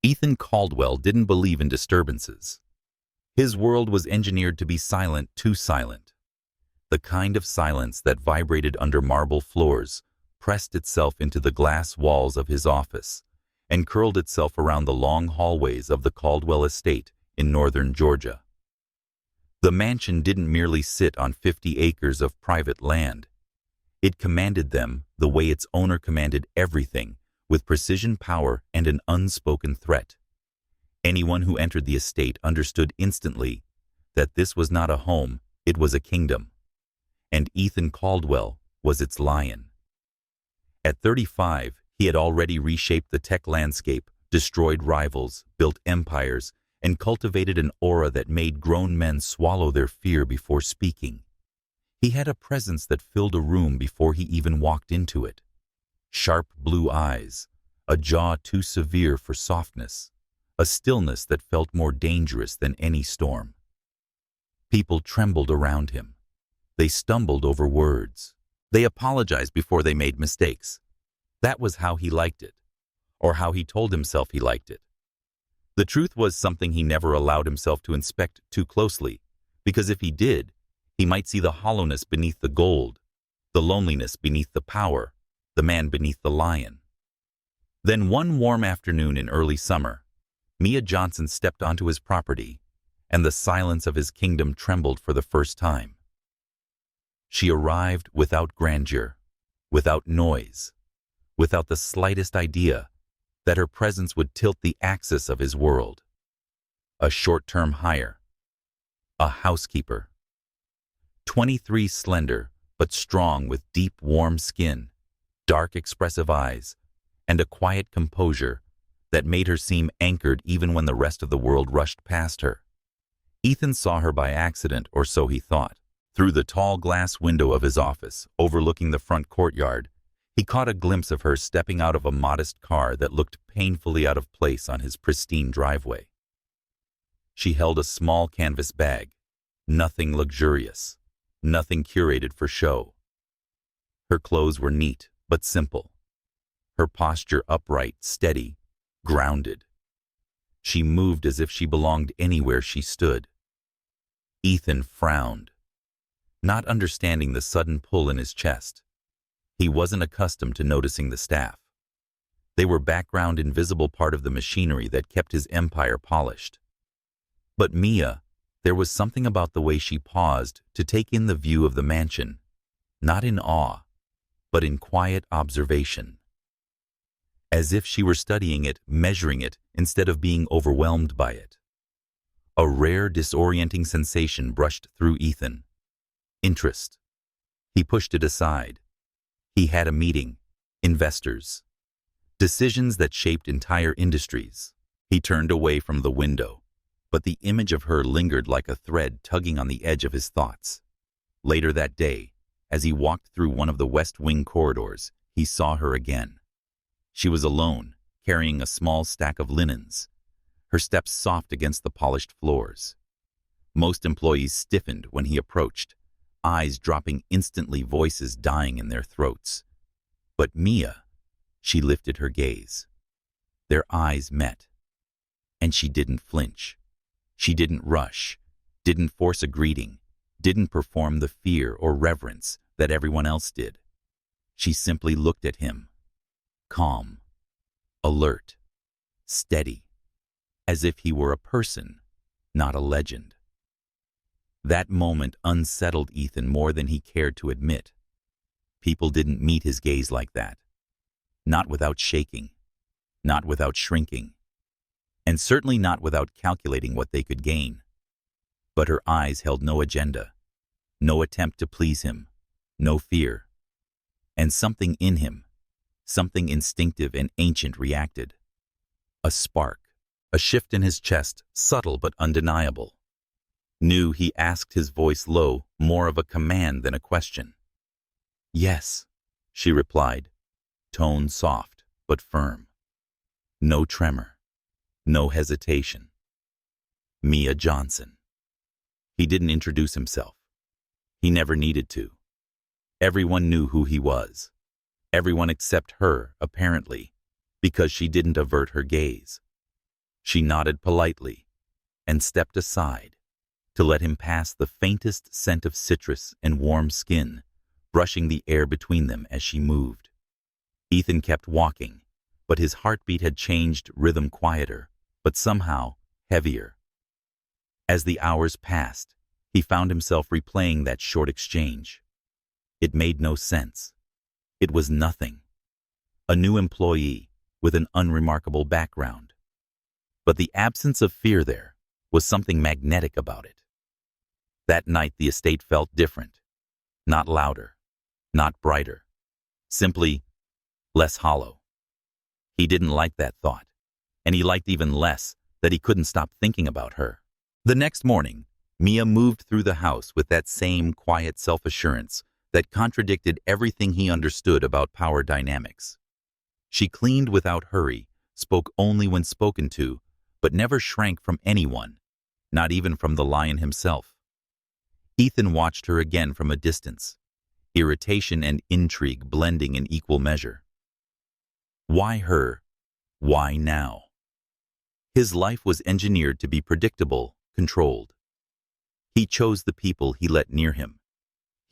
Ethan Caldwell didn't believe in disturbances. His world was engineered to be silent, too silent. The kind of silence that vibrated under marble floors, pressed itself into the glass walls of his office, and curled itself around the long hallways of the Caldwell estate in northern Georgia. The mansion didn't merely sit on 50 acres of private land. It commanded them the way its owner commanded everything, with precision, power, and an unspoken threat. Anyone who entered the estate understood instantly that this was not a home, it was a kingdom. And Ethan Caldwell was its lion. At 35, he had already reshaped the tech landscape, destroyed rivals, built empires, and cultivated an aura that made grown men swallow their fear before speaking. He had a presence that filled a room before he even walked into it. Sharp blue eyes, a jaw too severe for softness, a stillness that felt more dangerous than any storm. People trembled around him. They stumbled over words. They apologized before they made mistakes. That was how he liked it, or how he told himself he liked it. The truth was something he never allowed himself to inspect too closely, because if he did, he might see the hollowness beneath the gold, the loneliness beneath the power, the man beneath the lion. Then one warm afternoon in early summer, Mia Johnson stepped onto his property, and the silence of his kingdom trembled for the first time. She arrived without grandeur, without noise, without the slightest idea that her presence would tilt the axis of his world. A short-term hire. A housekeeper. 23, slender, but strong, with deep, warm skin, dark, expressive eyes, and a quiet composure that made her seem anchored even when the rest of the world rushed past her. Ethan saw her by accident, or so he thought. Through the tall glass window of his office, overlooking the front courtyard, he caught a glimpse of her stepping out of a modest car that looked painfully out of place on his pristine driveway. She held a small canvas bag, nothing luxurious, nothing curated for show. Her clothes were neat but simple, her posture upright, steady, grounded. She moved as if she belonged anywhere she stood. Ethan frowned, not understanding the sudden pull in his chest. He wasn't accustomed to noticing the staff. They were background, invisible part of the machinery that kept his empire polished. But Mia, there was something about the way she paused to take in the view of the mansion, not in awe, but in quiet observation. As if she were studying it, measuring it, instead of being overwhelmed by it. A rare, disorienting sensation brushed through Ethan. Interest. He pushed it aside. He had a meeting. Investors. Decisions that shaped entire industries. He turned away from the window, but the image of her lingered like a thread tugging on the edge of his thoughts. Later that day, as he walked through one of the West Wing corridors, he saw her again. She was alone, carrying a small stack of linens, her steps soft against the polished floors. Most employees stiffened when he approached, eyes dropping instantly, voices dying in their throats. But Mia, she lifted her gaze. Their eyes met, and she didn't flinch. She didn't rush, didn't force a greeting, didn't perform the fear or reverence that everyone else did. She simply looked at him, calm, alert, steady, as if he were a person, not a legend. That moment unsettled Ethan more than he cared to admit. People didn't meet his gaze like that. Not without shaking, not without shrinking, and certainly not without calculating what they could gain. But her eyes held no agenda, no attempt to please him, no fear. And something in him, something instinctive and ancient, reacted. A spark, a shift in his chest, subtle but undeniable. Knew, he asked, his voice low, more of a command than a question. "Yes," she replied, tone soft but firm. No tremor, no hesitation. Mia Johnson. He didn't introduce himself. He never needed to. Everyone knew who he was. Everyone except her, apparently, because she didn't avert her gaze. She nodded politely and stepped aside to let him pass the faintest scent of citrus and warm skin, brushing the air between them as she moved. Ethan kept walking, but his heartbeat had changed, rhythm quieter, but somehow heavier. As the hours passed, he found himself replaying that short exchange. It made no sense. It was nothing. A new employee with an unremarkable background. But the absence of fear there was something magnetic about it. That night the estate felt different. Not louder, not brighter. Simply less hollow. He didn't like that thought, and he liked even less that he couldn't stop thinking about her. The next morning, Mia moved through the house with that same quiet self-assurance that contradicted everything he understood about power dynamics. She cleaned without hurry, spoke only when spoken to, but never shrank from anyone, not even from the lion himself. Ethan watched her again from a distance, irritation and intrigue blending in equal measure. Why her? Why now? His life was engineered to be predictable, controlled. He chose the people he let near him.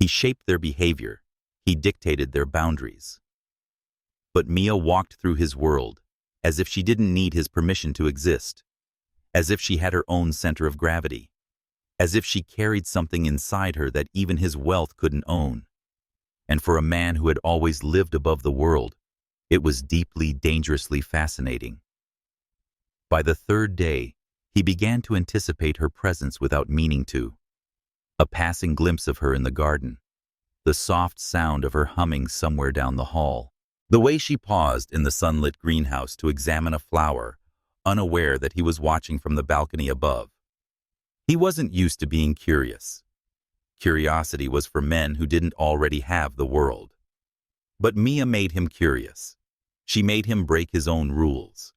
He shaped their behavior. He dictated their boundaries. But Mia walked through his world as if she didn't need his permission to exist, as if she had her own center of gravity, as if she carried something inside her that even his wealth couldn't own. And for a man who had always lived above the world, it was deeply, dangerously fascinating. By the third day, he began to anticipate her presence without meaning to. A passing glimpse of her in the garden, the soft sound of her humming somewhere down the hall, the way she paused in the sunlit greenhouse to examine a flower, unaware that he was watching from the balcony above. He wasn't used to being curious. Curiosity was for men who didn't already have the world. But Mia made him curious. She made him break his own rules.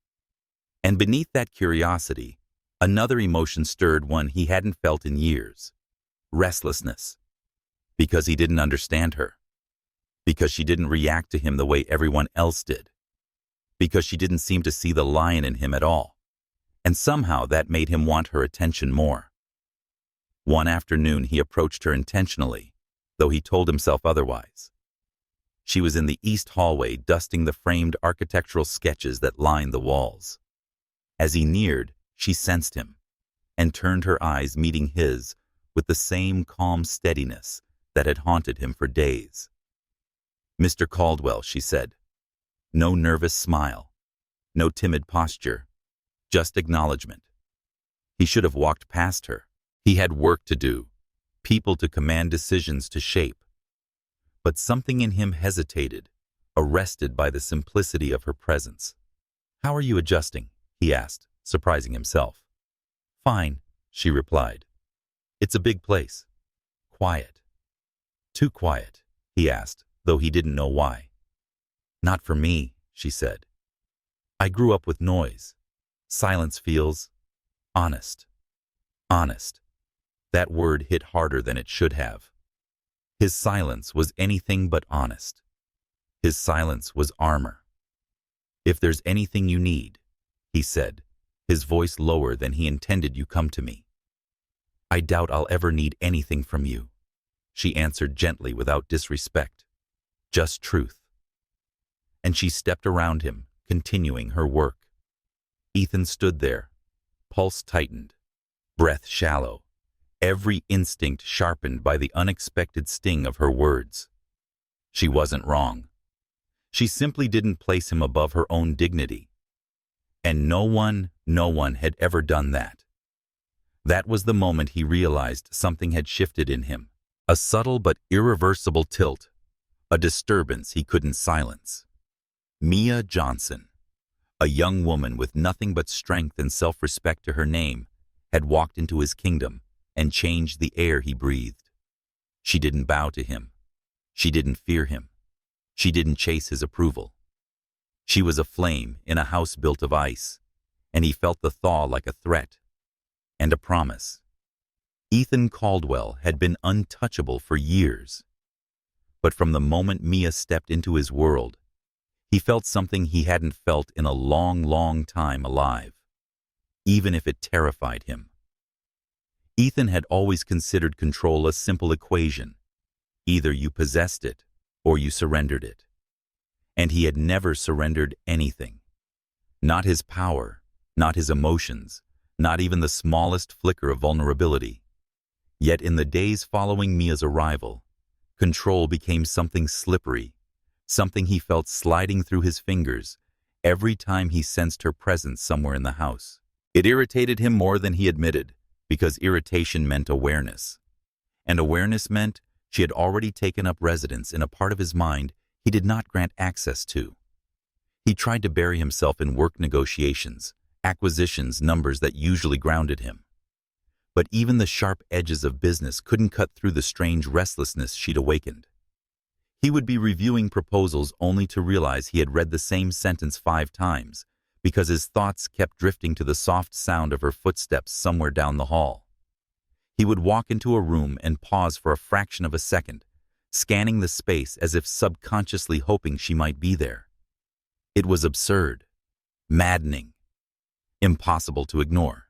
And beneath that curiosity, another emotion stirred, one he hadn't felt in years. Restlessness. Because he didn't understand her. Because she didn't react to him the way everyone else did. Because she didn't seem to see the lion in him at all. And somehow that made him want her attention more. One afternoon he approached her intentionally, though he told himself otherwise. She was in the east hallway dusting the framed architectural sketches that lined the walls. As he neared, she sensed him, and turned her eyes, meeting his with the same calm steadiness that had haunted him for days. "Mr. Caldwell," she said. No nervous smile, no timid posture, just acknowledgement. He should have walked past her. He had work to do, people to command, decisions to shape. But something in him hesitated, arrested by the simplicity of her presence. "How are you adjusting?" he asked, surprising himself. "Fine," she replied. "It's a big place. Quiet." "Too quiet?" he asked, though he didn't know why. "Not for me," she said. "I grew up with noise. Silence feels honest." Honest. That word hit harder than it should have. His silence was anything but honest. His silence was armor. "If there's anything you need," he said, his voice lower than he intended, "you come to me." "I doubt I'll ever need anything from you," she answered gently without disrespect. Just truth. And she stepped around him, continuing her work. Ethan stood there, pulse tightened, breath shallow, every instinct sharpened by the unexpected sting of her words. She wasn't wrong. She simply didn't place him above her own dignity. And no one had ever done that. That was the moment he realized something had shifted in him, a subtle but irreversible tilt, a disturbance he couldn't silence. Mia Johnson, a young woman with nothing but strength and self-respect to her name, had walked into his kingdom and changed the air he breathed. She didn't bow to him. She didn't fear him. She didn't chase his approval. She was a flame in a house built of ice, and he felt the thaw like a threat and a promise. Ethan Caldwell had been untouchable for years. But from the moment Mia stepped into his world, he felt something he hadn't felt in a long, long time alive. even if it terrified him. Ethan had always considered control a simple equation. Either you possessed it or you surrendered it. And he had never surrendered anything. Not his power, not his emotions, not even the smallest flicker of vulnerability. Yet in the days following Mia's arrival, control became something slippery, something he felt sliding through his fingers every time he sensed her presence somewhere in the house. It irritated him more than he admitted, because irritation meant awareness. And awareness meant she had already taken up residence in a part of his mind he did not grant access to. He tried to bury himself in work negotiations, acquisitions, numbers that usually grounded him. But even the sharp edges of business couldn't cut through the strange restlessness she'd awakened. He would be reviewing proposals only to realize he had read the same sentence 5 times, because his thoughts kept drifting to the soft sound of her footsteps somewhere down the hall. He would walk into a room and pause for a fraction of a second, scanning the space as if subconsciously hoping she might be there. It was absurd, maddening, impossible to ignore.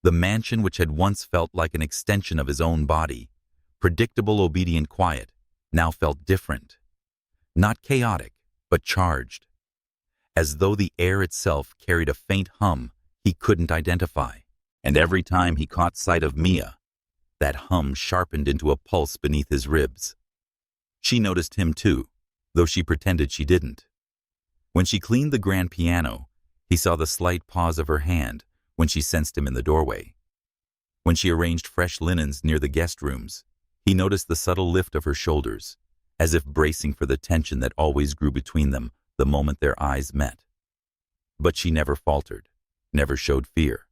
The mansion, which had once felt like an extension of his own body, predictable, obedient, quiet, now felt different. Not chaotic, but charged. As though the air itself carried a faint hum he couldn't identify. And every time he caught sight of Mia, that hum sharpened into a pulse beneath his ribs. She noticed him too, though she pretended she didn't. When she cleaned the grand piano, he saw the slight pause of her hand when she sensed him in the doorway. When she arranged fresh linens near the guest rooms, he noticed the subtle lift of her shoulders, as if bracing for the tension that always grew between them the moment their eyes met. But she never faltered, never showed fear.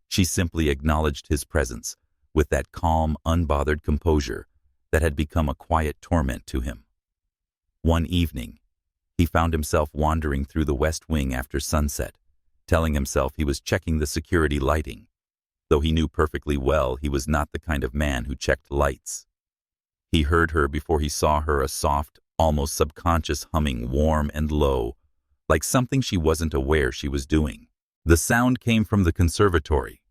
She simply acknowledged his presence with that calm, unbothered composure that had become a quiet torment to him. One evening, he found himself wandering through the West Wing after sunset, telling himself he was checking the security lighting, though he knew perfectly well he was not the kind of man who checked lights. He heard her before he saw her, a soft, almost subconscious humming, warm and low, like something she wasn't aware she was doing. The sound came from the conservatory,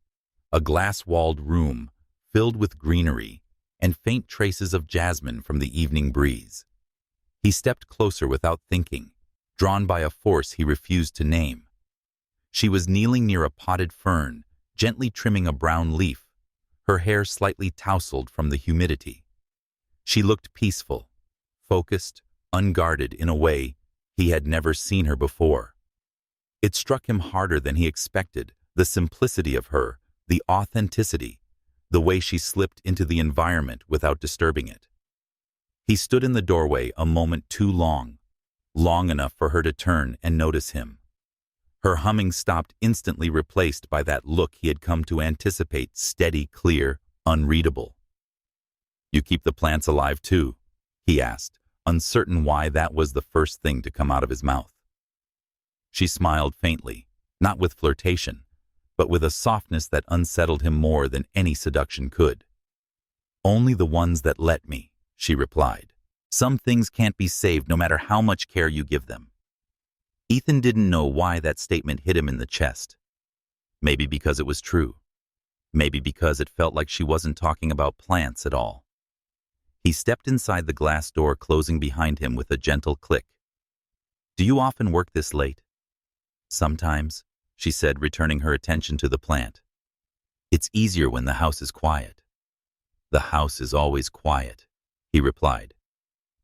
a glass-walled room filled with greenery and faint traces of jasmine from the evening breeze. He stepped closer without thinking, drawn by a force he refused to name. She was kneeling near a potted fern, gently trimming a brown leaf, her hair slightly tousled from the humidity. She looked peaceful, focused, unguarded in a way he had never seen her before. It struck him harder than he expected, the simplicity of her, the authenticity, the way she slipped into the environment without disturbing it. He stood in the doorway a moment too long, long enough for her to turn and notice him. Her humming stopped, instantly replaced by that look he had come to anticipate, steady, clear, unreadable. "You keep the plants alive too?" he asked, uncertain why that was the first thing to come out of his mouth. She smiled faintly, not with flirtation, but with a softness that unsettled him more than any seduction could. "Only the ones that let me," she replied. "Some things can't be saved no matter how much care you give them." Ethan didn't know why that statement hit him in the chest. Maybe because it was true. Maybe because it felt like she wasn't talking about plants at all. He stepped inside the glass door, closing behind him with a gentle click. "Do you often work this late?" "Sometimes," she said, returning her attention to the plant. "It's easier when the house is quiet." "The house is always quiet," he replied.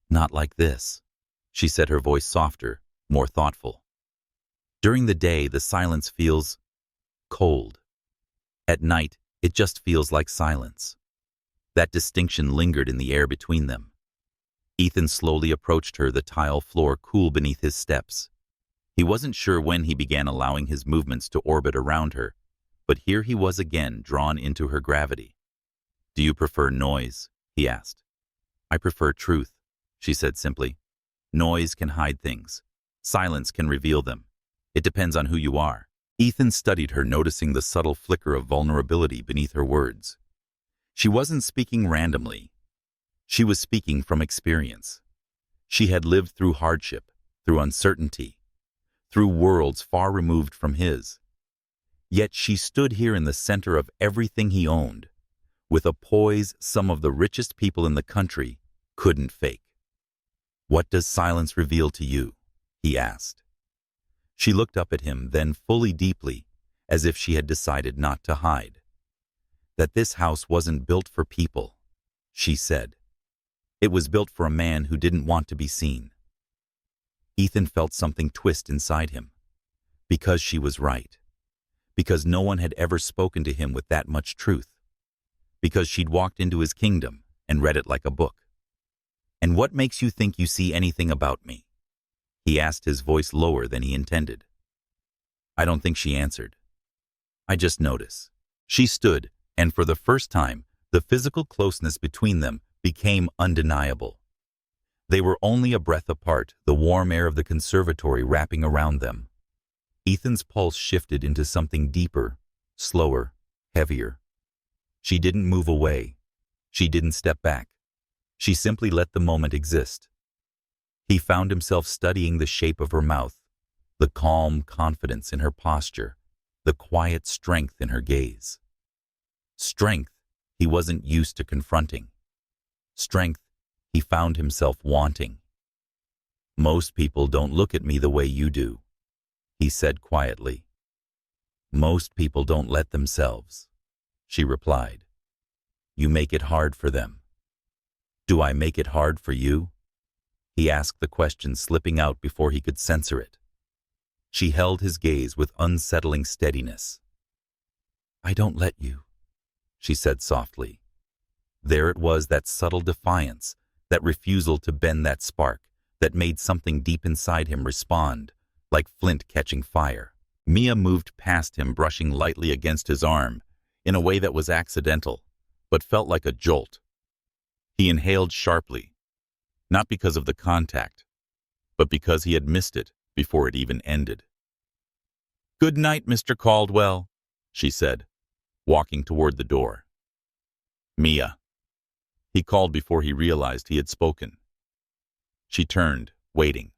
"Not like this," she said, her voice softer, more thoughtful. "During the day, the silence feels cold. At night, it just feels like silence." That distinction lingered in the air between them. Ethan slowly approached her, the tile floor cool beneath his steps. He wasn't sure when he began allowing his movements to orbit around her, but here he was again, drawn into her gravity. "Do you prefer noise?" he asked. "I prefer truth," she said simply. "Noise can hide things. Silence can reveal them. It depends on who you are." Ethan studied her, noticing the subtle flicker of vulnerability beneath her words. She wasn't speaking randomly. She was speaking from experience. She had lived through hardship, through uncertainty, through worlds far removed from his. Yet she stood here in the center of everything he owned, with a poise some of the richest people in the country couldn't fake. "What does silence reveal to you?" he asked. She looked up at him, then fully deeply, as if she had decided not to hide. "That this house wasn't built for people," she said. "It was built for a man who didn't want to be seen." Ethan felt something twist inside him. Because she was right. Because no one had ever spoken to him with that much truth. Because she'd walked into his kingdom and read it like a book. "And what makes you think you see anything about me?" he asked, his voice lower than he intended. "I don't think," she answered. "I just notice." She stood, and for the first time, the physical closeness between them became undeniable. They were only a breath apart, the warm air of the conservatory wrapping around them. Ethan's pulse shifted into something deeper, slower, heavier. She didn't move away. She didn't step back. She simply let the moment exist. He found himself studying the shape of her mouth, the calm confidence in her posture, the quiet strength in her gaze. Strength he wasn't used to confronting. Strength he found himself wanting. "Most people don't look at me the way you do," he said quietly. "Most people don't let themselves," she replied. "You make it hard for them." "Do I make it hard for you?" He asked the question, slipping out before he could censor it. She held his gaze with unsettling steadiness. "I don't let you," she said softly. There it was, that subtle defiance, that refusal to bend that spark, that made something deep inside him respond, like flint catching fire. Mia moved past him, brushing lightly against his arm, in a way that was accidental, but felt like a jolt. He inhaled sharply, not because of the contact, but because he had missed it before it even ended. "Good night, Mr. Caldwell," she said, walking toward the door. "Mia," he called before he realized he had spoken. She turned, waiting.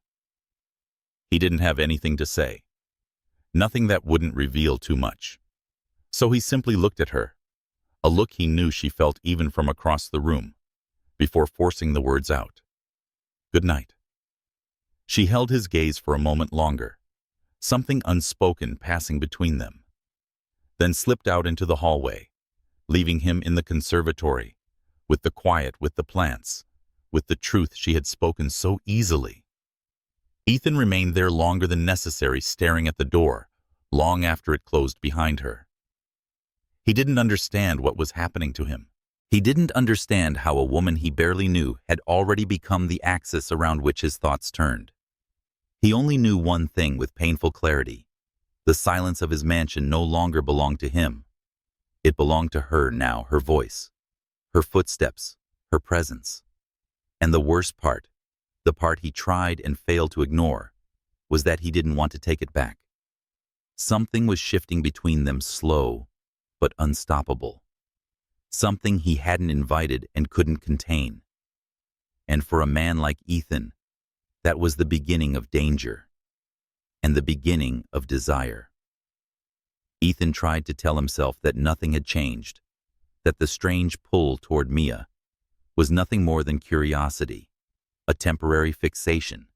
He didn't have anything to say, nothing that wouldn't reveal too much. So he simply looked at her, a look he knew she felt even from across the room, before forcing the words out. "Good night." She held his gaze for a moment longer, something unspoken passing between them, then slipped out into the hallway, leaving him in the conservatory, with the quiet, with the plants, with the truth she had spoken so easily. Ethan remained there longer than necessary, staring at the door, long after it closed behind her. He didn't understand what was happening to him. He didn't understand how a woman he barely knew had already become the axis around which his thoughts turned. He only knew one thing with painful clarity. The silence of his mansion no longer belonged to him. It belonged to her now, her voice, her footsteps, her presence. And the worst part, the part he tried and failed to ignore, was that he didn't want to take it back. Something was shifting between them, slow but unstoppable. Something he hadn't invited and couldn't contain. And for a man like Ethan, that was the beginning of danger, and the beginning of desire. Ethan tried to tell himself that nothing had changed, that the strange pull toward Mia was nothing more than curiosity, a temporary fixation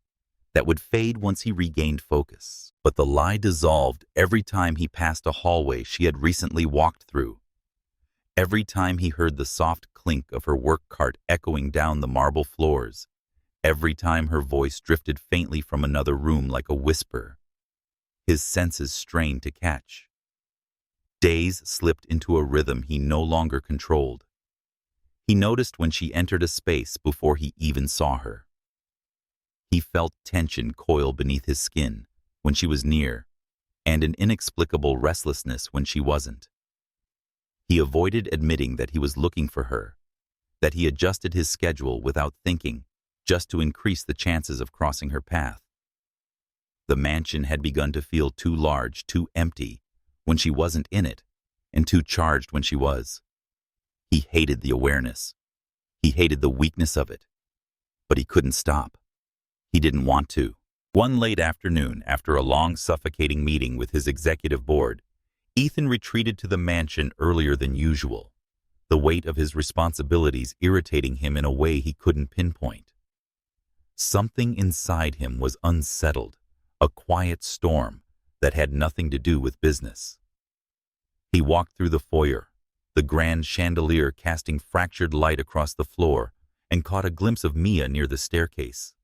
that would fade once he regained focus. But the lie dissolved every time he passed a hallway she had recently walked through. Every time he heard the soft clink of her work cart echoing down the marble floors, every time her voice drifted faintly from another room like a whisper, his senses strained to catch. Days slipped into a rhythm he no longer controlled. He noticed when she entered a space before he even saw her. He felt tension coil beneath his skin when she was near, and an inexplicable restlessness when she wasn't. He avoided admitting that he was looking for her, that he adjusted his schedule without thinking, just to increase the chances of crossing her path. The mansion had begun to feel too large, too empty when she wasn't in it, and too charged when she was. He hated the awareness. He hated the weakness of it. But he couldn't stop. He didn't want to. One late afternoon, after a long, suffocating meeting with his executive board, Ethan retreated to the mansion earlier than usual, the weight of his responsibilities irritating him in a way he couldn't pinpoint. Something inside him was unsettled, a quiet storm that had nothing to do with business. He walked through the foyer, the grand chandelier casting fractured light across the floor, and caught a glimpse of Mia near the staircase.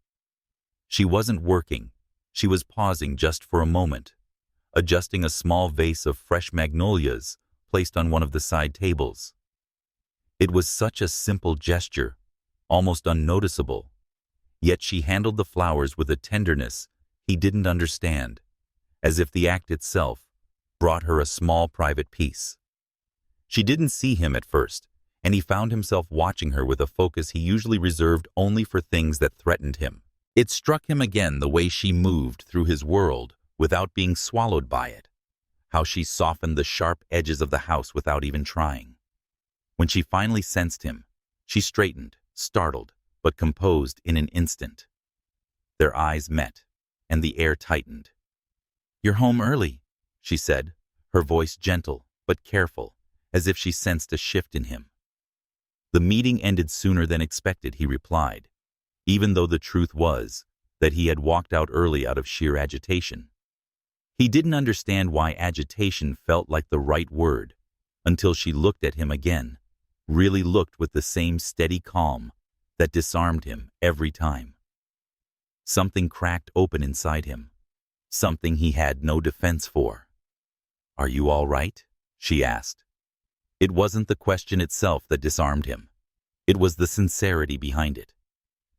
She wasn't working. She was pausing just for a moment, adjusting a small vase of fresh magnolias placed on one of the side tables. It was such a simple gesture, almost unnoticeable, yet she handled the flowers with a tenderness he didn't understand, as if the act itself brought her a small private peace. She didn't see him at first, and he found himself watching her with a focus he usually reserved only for things that threatened him. It struck him again the way she moved through his world without being swallowed by it, how she softened the sharp edges of the house without even trying. When she finally sensed him, she straightened, startled, but composed in an instant. Their eyes met, and the air tightened. "You're home early," she said, her voice gentle but careful, as if she sensed a shift in him. "The meeting ended sooner than expected," he replied, even though the truth was that he had walked out early out of sheer agitation. He didn't understand why agitation felt like the right word until she looked at him again, really looked with the same steady calm that disarmed him every time. Something cracked open inside him, something he had no defense for. "Are you all right?" she asked. It wasn't the question itself that disarmed him. It was the sincerity behind it.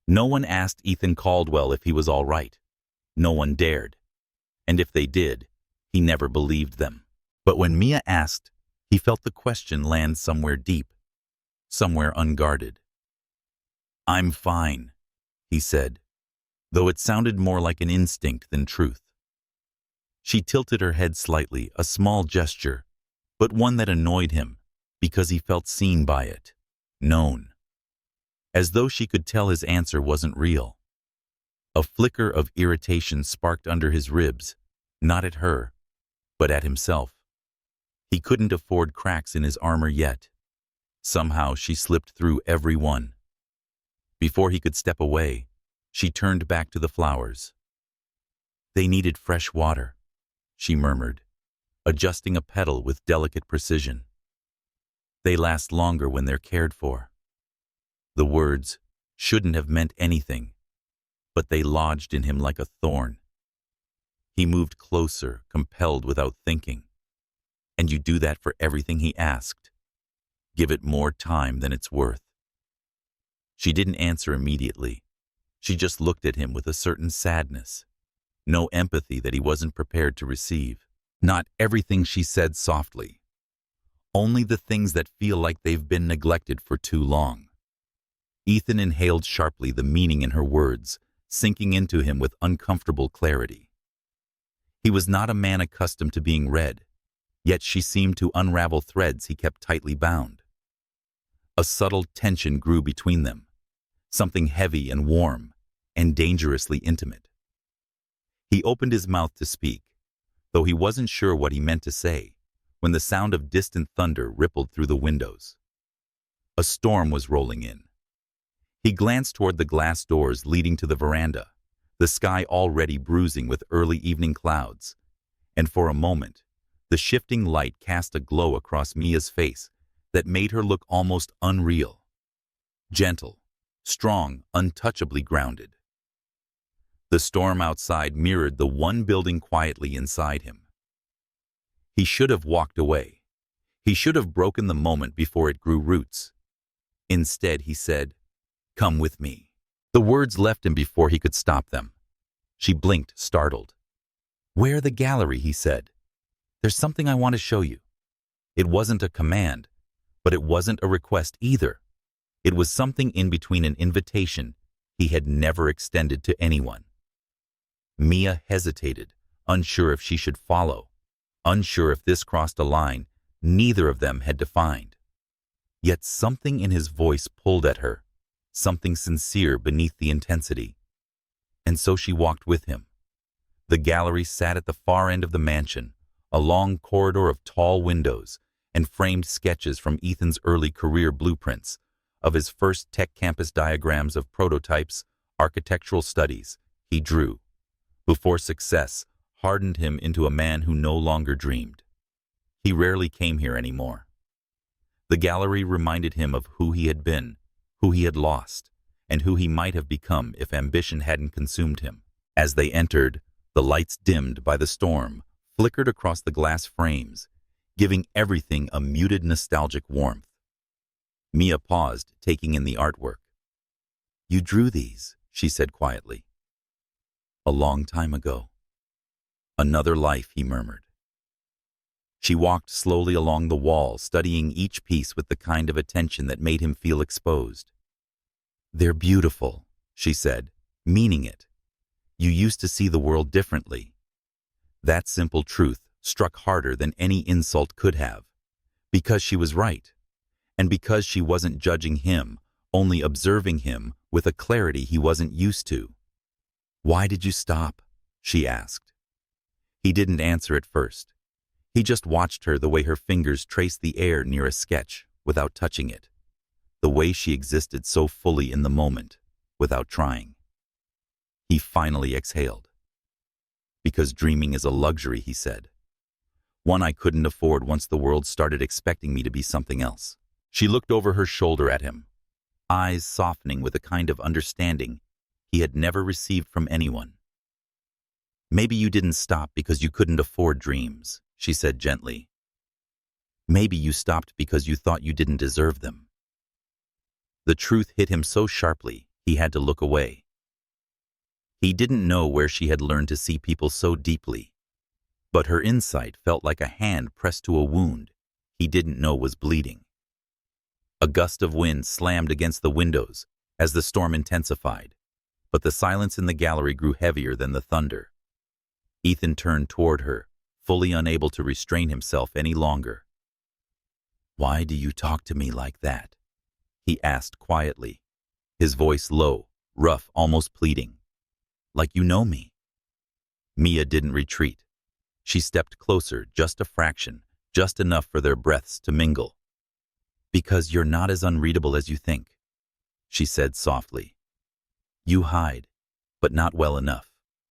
No one asked Ethan Caldwell if he was all right. No one dared. And if they did, he never believed them. But when Mia asked, he felt the question land somewhere deep, somewhere unguarded. "I'm fine," he said, though it sounded more like an instinct than truth. She tilted her head slightly, a small gesture, but one that annoyed him because he felt seen by it, known. As though she could tell his answer wasn't real. A flicker of irritation sparked under his ribs, not at her, but at himself. He couldn't afford cracks in his armor yet. Somehow she slipped through every one. Before he could step away, she turned back to the flowers. "They needed fresh water," she murmured, adjusting a petal with delicate precision. "They last longer when they're cared for." The words shouldn't have meant anything, but they lodged in him like a thorn. He moved closer, compelled without thinking. "And you do that for everything?" he asked. "Give it more time than it's worth." She didn't answer immediately. She just looked at him with a certain sadness, no empathy that he wasn't prepared to receive. Not everything she said softly, only the things that feel like they've been neglected for too long. Ethan inhaled sharply, the meaning in her words sinking into him with uncomfortable clarity. He was not a man accustomed to being read, yet she seemed to unravel threads he kept tightly bound. A subtle tension grew between them, something heavy and warm and dangerously intimate. He opened his mouth to speak, though he wasn't sure what he meant to say, when the sound of distant thunder rippled through the windows. A storm was rolling in. He glanced toward the glass doors leading to the veranda, the sky already bruising with early evening clouds, and for a moment, the shifting light cast a glow across Mia's face that made her look almost unreal. Gentle, strong, untouchably grounded. The storm outside mirrored the one building quietly inside him. He should have walked away. He should have broken the moment before it grew roots. Instead, he said, "Come with me." The words left him before he could stop them. She blinked, startled. "Where the gallery?" he said. "There's something I want to show you." It wasn't a command, but it wasn't a request either. It was something in between, an invitation he had never extended to anyone. Mia hesitated, unsure if she should follow, unsure if this crossed a line neither of them had defined. Yet something in his voice pulled at her, something sincere beneath the intensity. And so she walked with him. The gallery sat at the far end of the mansion, a long corridor of tall windows and framed sketches from Ethan's early career blueprints, of his first tech campus diagrams of prototypes, architectural studies he drew, before success hardened him into a man who no longer dreamed. He rarely came here anymore. The gallery reminded him of who he had been, who he had lost, and who he might have become if ambition hadn't consumed him. As they entered, the lights dimmed by the storm flickered across the glass frames, giving everything a muted nostalgic warmth. Mia paused, taking in the artwork. "You drew these," she said quietly. "A long time ago." "Another life," he murmured. She walked slowly along the wall, studying each piece with the kind of attention that made him feel exposed. "They're beautiful," she said, meaning it. "You used to see the world differently." That simple truth struck harder than any insult could have, because she was right, and because she wasn't judging him, only observing him with a clarity he wasn't used to. "Why did you stop?" she asked. He didn't answer at first. He just watched her, the way her fingers traced the air near a sketch without touching it, the way she existed so fully in the moment without trying. He finally exhaled. "Because dreaming is a luxury," he said. "One I couldn't afford once the world started expecting me to be something else." She looked over her shoulder at him, eyes softening with a kind of understanding he had never received from anyone. "Maybe you didn't stop because you couldn't afford dreams," she said gently. "Maybe you stopped because you thought you didn't deserve them." The truth hit him so sharply, he had to look away. He didn't know where she had learned to see people so deeply, but her insight felt like a hand pressed to a wound he didn't know was bleeding. A gust of wind slammed against the windows as the storm intensified, but the silence in the gallery grew heavier than the thunder. Ethan turned toward her, fully unable to restrain himself any longer. "Why do you talk to me like that?" he asked quietly, his voice low, rough, almost pleading. "Like you know me." Mia didn't retreat. She stepped closer, just a fraction, just enough for their breaths to mingle. "Because you're not as unreadable as you think," she said softly. "You hide, but not well enough."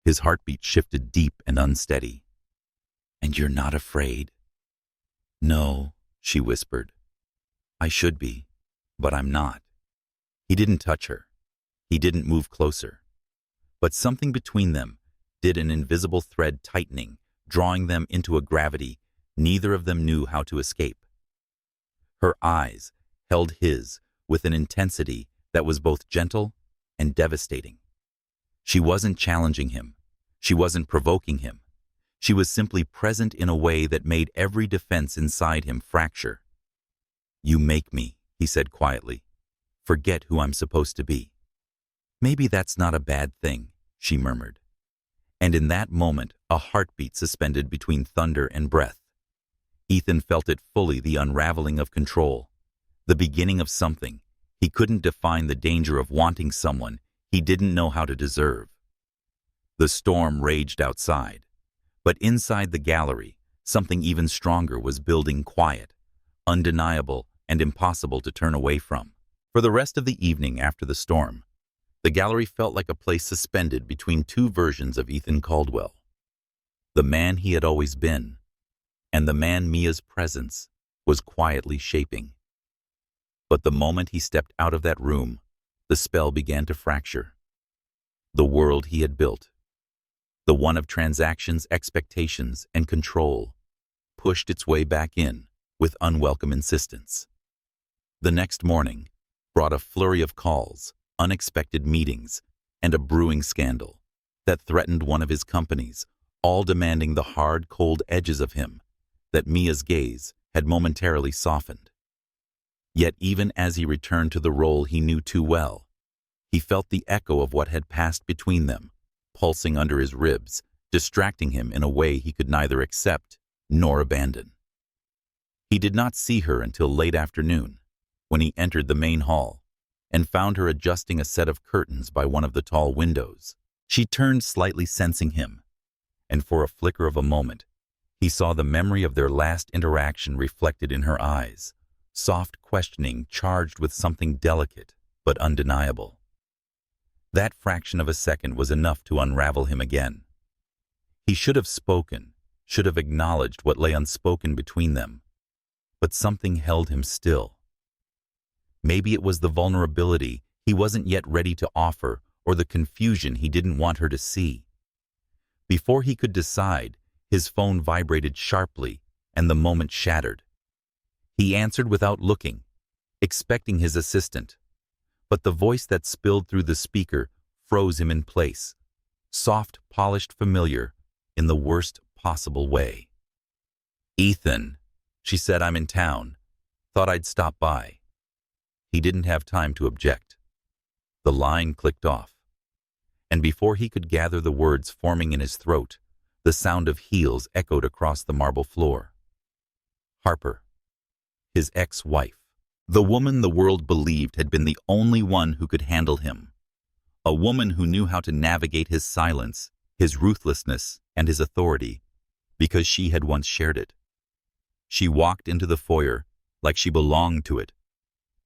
His heartbeat shifted deep and unsteady. "And you're not afraid?" "No," she whispered. "I should be, but I'm not." He didn't touch her. He didn't move closer. But something between them did, an invisible thread tightening, drawing them into a gravity neither of them knew how to escape. Her eyes held his with an intensity that was both gentle and devastating. She wasn't challenging him. She wasn't provoking him. She was simply present in a way that made every defense inside him fracture. "You make me," he said quietly, "forget who I'm supposed to be." "Maybe that's not a bad thing," she murmured. And in that moment, a heartbeat suspended between thunder and breath. Ethan felt it fully, the unraveling of control, the beginning of something. He couldn't define the danger of wanting someone he didn't know how to deserve. The storm raged outside, but inside the gallery, something even stronger was building, quiet, undeniable, and impossible to turn away from. For the rest of the evening after the storm, the gallery felt like a place suspended between two versions of Ethan Caldwell. The man he had always been, and the man Mia's presence was quietly shaping. But the moment he stepped out of that room, the spell began to fracture. The world he had built, the one of transactions, expectations, and control, pushed its way back in with unwelcome insistence. The next morning brought a flurry of calls, unexpected meetings, and a brewing scandal that threatened one of his companies, all demanding the hard, cold edges of him that Mia's gaze had momentarily softened. Yet even as he returned to the role he knew too well, he felt the echo of what had passed between them, pulsing under his ribs, distracting him in a way he could neither accept nor abandon. He did not see her until late afternoon, when he entered the main hall and found her adjusting a set of curtains by one of the tall windows. She turned slightly, sensing him, and for a flicker of a moment, He saw the memory of their last interaction reflected in her eyes, soft questioning charged with something delicate but undeniable. That fraction of a second was enough to unravel him again. He should have spoken, should have acknowledged what lay unspoken between them, but something held him still. Maybe it was the vulnerability he wasn't yet ready to offer, or the confusion he didn't want her to see. Before he could decide, his phone vibrated sharply, and the moment shattered. He answered without looking, expecting his assistant, but the voice that spilled through the speaker froze him in place, soft, polished, familiar, in the worst possible way. "Ethan," she said, "I'm in town. Thought I'd stop by." He didn't have time to object. The line clicked off, and before he could gather the words forming in his throat, the sound of heels echoed across the marble floor. Harper, his ex-wife, the woman the world believed had been the only one who could handle him, a woman who knew how to navigate his silence, his ruthlessness, and his authority, because she had once shared it. She walked into the foyer like she belonged to it,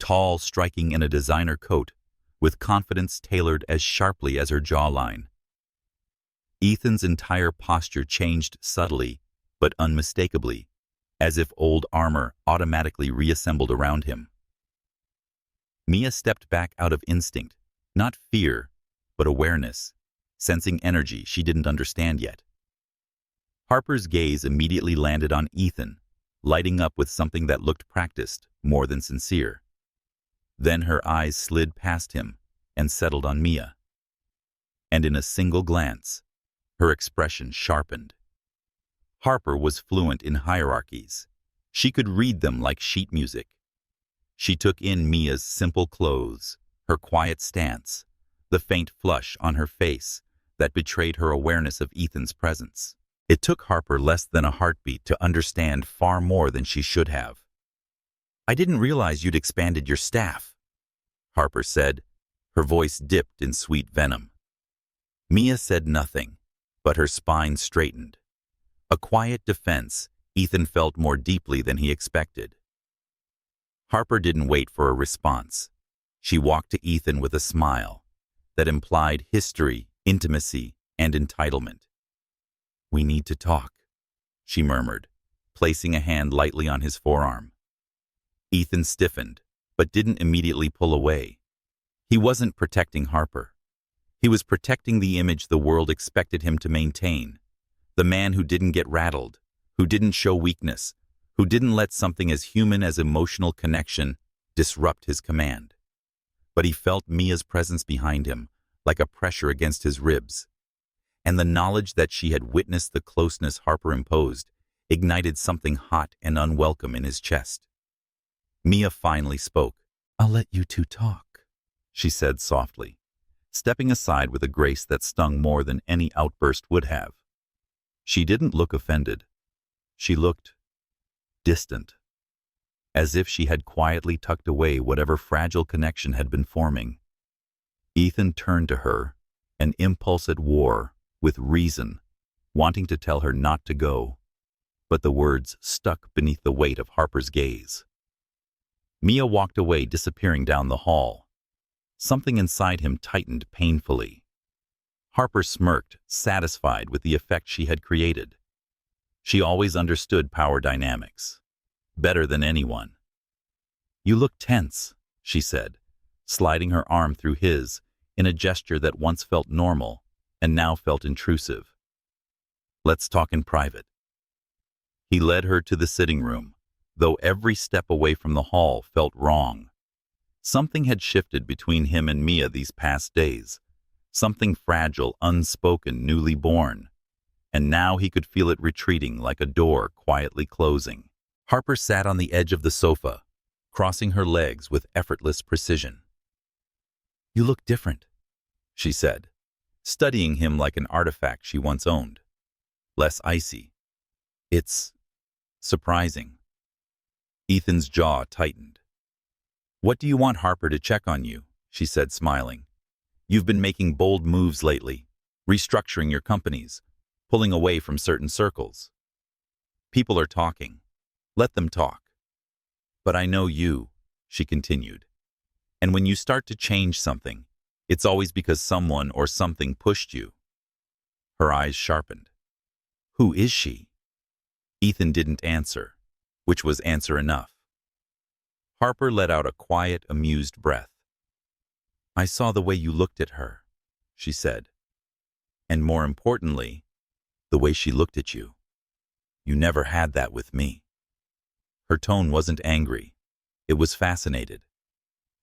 tall, striking in a designer coat, with confidence tailored as sharply as her jawline. Ethan's entire posture changed subtly, but unmistakably, as if old armor automatically reassembled around him. Mia stepped back out of instinct, not fear, but awareness, sensing energy she didn't understand yet. Harper's gaze immediately landed on Ethan, lighting up with something that looked practiced, more than sincere. Then her eyes slid past him and settled on Mia. And in a single glance, her expression sharpened. Harper was fluent in hierarchies. She could read them like sheet music. She took in Mia's simple clothes, her quiet stance, the faint flush on her face that betrayed her awareness of Ethan's presence. It took Harper less than a heartbeat to understand far more than she should have. "I didn't realize you'd expanded your staff," Harper said, her voice dipped in sweet venom. Mia said nothing, but her spine straightened. A quiet defense Ethan felt more deeply than he expected. Harper didn't wait for a response. She walked to Ethan with a smile that implied history, intimacy, and entitlement. "We need to talk," she murmured, placing a hand lightly on his forearm. Ethan stiffened, but didn't immediately pull away. He wasn't protecting Harper. He was protecting the image the world expected him to maintain, the man who didn't get rattled, who didn't show weakness, who didn't let something as human as emotional connection disrupt his command. But he felt Mia's presence behind him, like a pressure against his ribs. And the knowledge that she had witnessed the closeness Harper imposed ignited something hot and unwelcome in his chest. Mia finally spoke. "I'll let you two talk," she said softly, stepping aside with a grace that stung more than any outburst would have. She didn't look offended. She looked distant, as if she had quietly tucked away whatever fragile connection had been forming. Ethan turned to her, an impulse at war with reason, wanting to tell her not to go, but the words stuck beneath the weight of Harper's gaze. Mia walked away, disappearing down the hall. Something inside him tightened painfully. Harper smirked, satisfied with the effect she had created. She always understood power dynamics, better than anyone. "You look tense," she said, sliding her arm through his in a gesture that once felt normal and now felt intrusive. "Let's talk in private." He led her to the sitting room, though every step away from the hall felt wrong. Something had shifted between him and Mia these past days, something fragile, unspoken, newly born, and now he could feel it retreating like a door quietly closing. Harper sat on the edge of the sofa, crossing her legs with effortless precision. "You look different," she said, studying him like an artifact she once owned. "Less icy. It's surprising." Ethan's jaw tightened. "What do you want Harper to check on you?" she said, smiling. "You've been making bold moves lately, restructuring your companies, pulling away from certain circles." People are talking. Let them talk. But I know you, she continued. And when you start to change something, it's always because someone or something pushed you. Her eyes sharpened. Who is she? Ethan didn't answer, which was answer enough. Harper let out a quiet, amused breath. I saw the way you looked at her, she said. And more importantly, the way she looked at you. You never had that with me. Her tone wasn't angry. It was fascinated.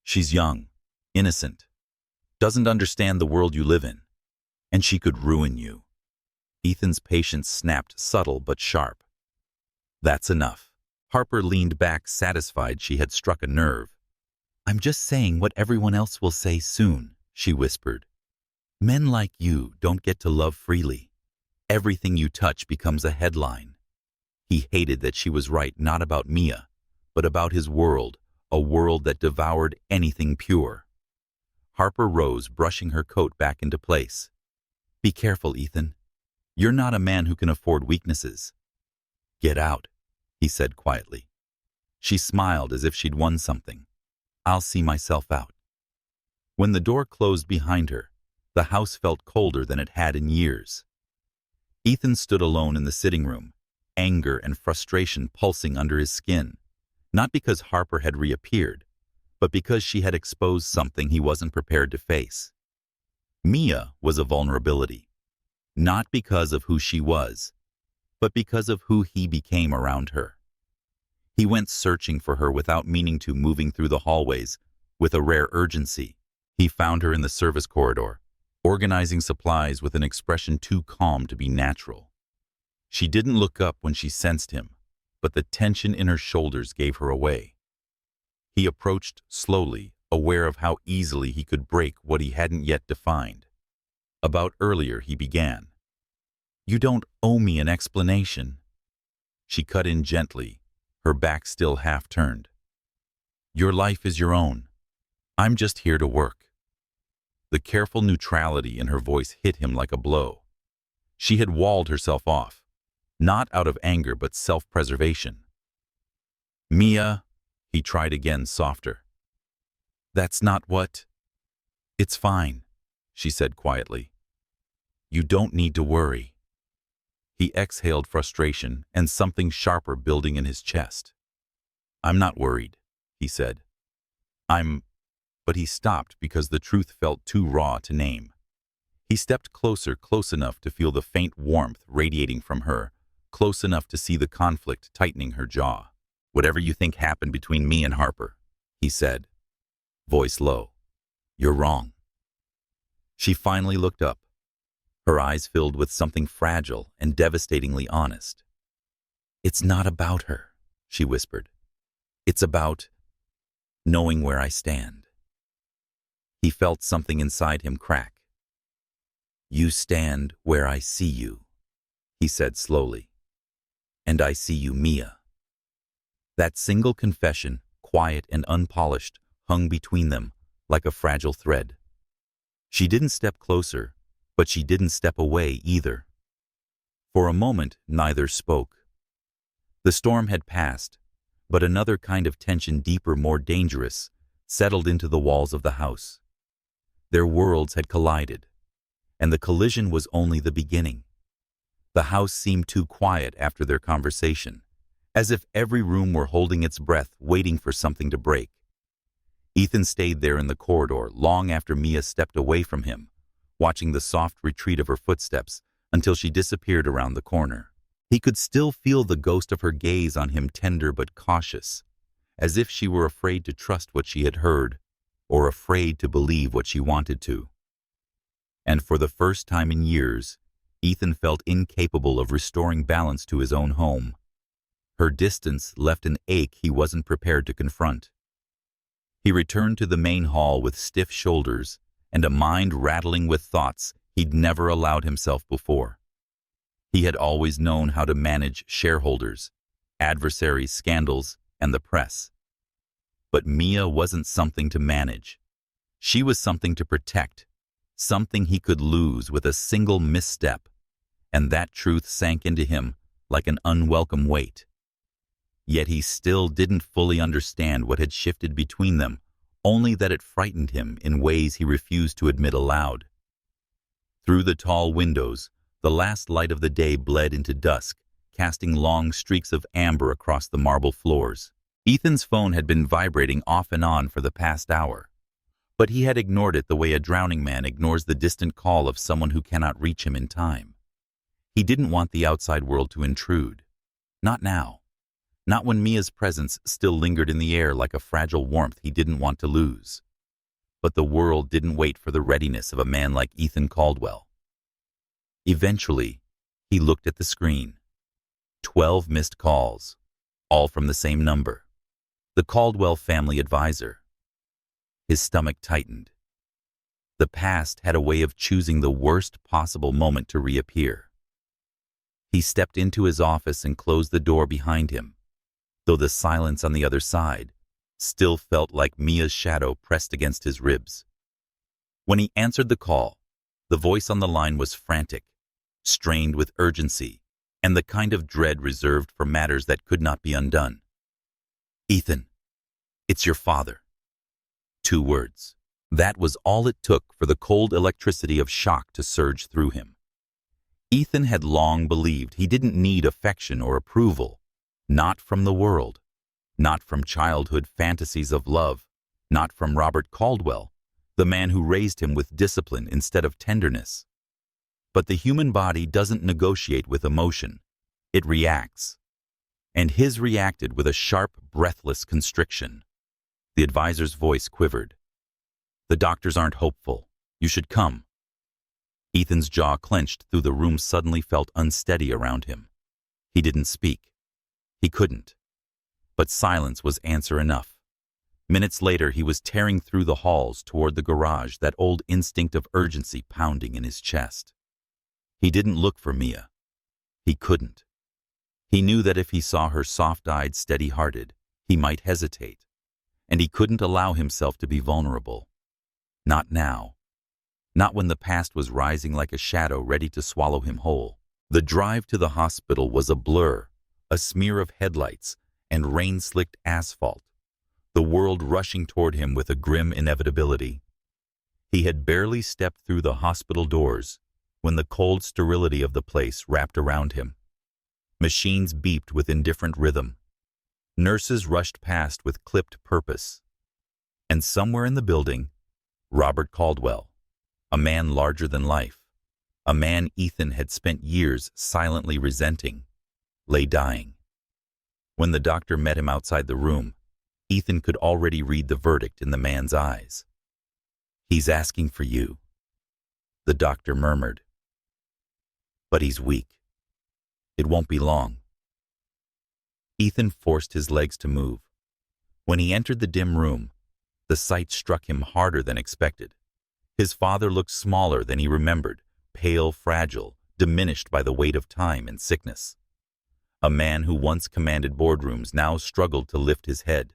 She's young, innocent, doesn't understand the world you live in, and she could ruin you. Ethan's patience snapped, subtle but sharp. That's enough. Harper leaned back, satisfied she had struck a nerve. I'm just saying what everyone else will say soon, she whispered. Men like you don't get to love freely. Everything you touch becomes a headline. He hated that she was right, not about Mia, but about his world, a world that devoured anything pure. Harper rose, brushing her coat back into place. Be careful, Ethan. You're not a man who can afford weaknesses. Get out, he said quietly. She smiled as if she'd won something. I'll see myself out. When the door closed behind her, the house felt colder than it had in years. Ethan stood alone in the sitting room, anger and frustration pulsing under his skin, not because Harper had reappeared, but because she had exposed something he wasn't prepared to face. Mia was a vulnerability, not because of who she was, but because of who he became around her. He went searching for her without meaning to, moving through the hallways with a rare urgency. He found her in the service corridor, organizing supplies with an expression too calm to be natural. She didn't look up when she sensed him, but the tension in her shoulders gave her away. He approached slowly, aware of how easily he could break what he hadn't yet defined. About earlier, he began. You don't owe me an explanation. She cut in gently, her back still half turned. Your life is your own. I'm just here to work. The careful neutrality in her voice hit him like a blow. She had walled herself off, not out of anger but self-preservation. Mia, he tried again, softer. That's not what... It's fine, she said quietly. You don't need to worry. He exhaled frustration and something sharper building in his chest. I'm not worried, he said. But he stopped because the truth felt too raw to name. He stepped closer, close enough to feel the faint warmth radiating from her, close enough to see the conflict tightening her jaw. Whatever you think happened between me and Harper, he said, voice low. You're wrong. She finally looked up, her eyes filled with something fragile and devastatingly honest. It's not about her, she whispered. It's about knowing where I stand. He felt something inside him crack. You stand where I see you, he said slowly. And I see you, Mia. That single confession, quiet and unpolished, hung between them like a fragile thread. She didn't step closer, but she didn't step away either. For a moment, neither spoke. The storm had passed, but another kind of tension, deeper, more dangerous, settled into the walls of the house. Their worlds had collided, and the collision was only the beginning. The house seemed too quiet after their conversation, as if every room were holding its breath, waiting for something to break. Ethan stayed there in the corridor long after Mia stepped away from him, watching the soft retreat of her footsteps until she disappeared around the corner. He could still feel the ghost of her gaze on him, tender but cautious, as if she were afraid to trust what she had heard, or afraid to believe what she wanted to. And for the first time in years, Ethan felt incapable of restoring balance to his own home. Her distance left an ache he wasn't prepared to confront. He returned to the main hall with stiff shoulders and a mind rattling with thoughts he'd never allowed himself before. He had always known how to manage shareholders, adversaries, scandals, and the press. But Mia wasn't something to manage. She was something to protect, something he could lose with a single misstep, and that truth sank into him like an unwelcome weight. Yet he still didn't fully understand what had shifted between them, only that it frightened him in ways he refused to admit aloud. Through the tall windows, the last light of the day bled into dusk, casting long streaks of amber across the marble floors. Ethan's phone had been vibrating off and on for the past hour, but he had ignored it the way a drowning man ignores the distant call of someone who cannot reach him in time. He didn't want the outside world to intrude. Not now. Not when Mia's presence still lingered in the air like a fragile warmth he didn't want to lose. But the world didn't wait for the readiness of a man like Ethan Caldwell. Eventually, he looked at the screen. 12 missed calls, all from the same number. The Caldwell family advisor. His stomach tightened. The past had a way of choosing the worst possible moment to reappear. He stepped into his office and closed the door behind him, though the silence on the other side still felt like Mia's shadow pressed against his ribs. When he answered the call, the voice on the line was frantic, strained with urgency, and the kind of dread reserved for matters that could not be undone. "Ethan, it's your father." 2 words. That was all it took for the cold electricity of shock to surge through him. Ethan had long believed he didn't need affection or approval, not from the world, not from childhood fantasies of love, not from Robert Caldwell, the man who raised him with discipline instead of tenderness. But the human body doesn't negotiate with emotion, it reacts. And his reacted with a sharp, breathless constriction. The advisor's voice quivered. "The doctors aren't hopeful. You should come." Ethan's jaw clenched through the room suddenly felt unsteady around him. He didn't speak. He couldn't. But silence was answer enough. Minutes later, he was tearing through the halls toward the garage, that old instinct of urgency pounding in his chest. He didn't look for Mia. He couldn't. He knew that if he saw her soft-eyed, steady-hearted, he might hesitate. And he couldn't allow himself to be vulnerable. Not now. Not when the past was rising like a shadow ready to swallow him whole. The drive to the hospital was a blur, a smear of headlights and rain-slicked asphalt, the world rushing toward him with a grim inevitability. He had barely stepped through the hospital doors when the cold sterility of the place wrapped around him. Machines beeped with indifferent rhythm. Nurses rushed past with clipped purpose. And somewhere in the building, Robert Caldwell, a man larger than life, a man Ethan had spent years silently resenting, lay dying. When the doctor met him outside the room, Ethan could already read the verdict in the man's eyes. "He's asking for you," the doctor murmured. "But he's weak. It won't be long." Ethan forced his legs to move. When he entered the dim room, the sight struck him harder than expected. His father looked smaller than he remembered, pale, fragile, diminished by the weight of time and sickness. A man who once commanded boardrooms now struggled to lift his head.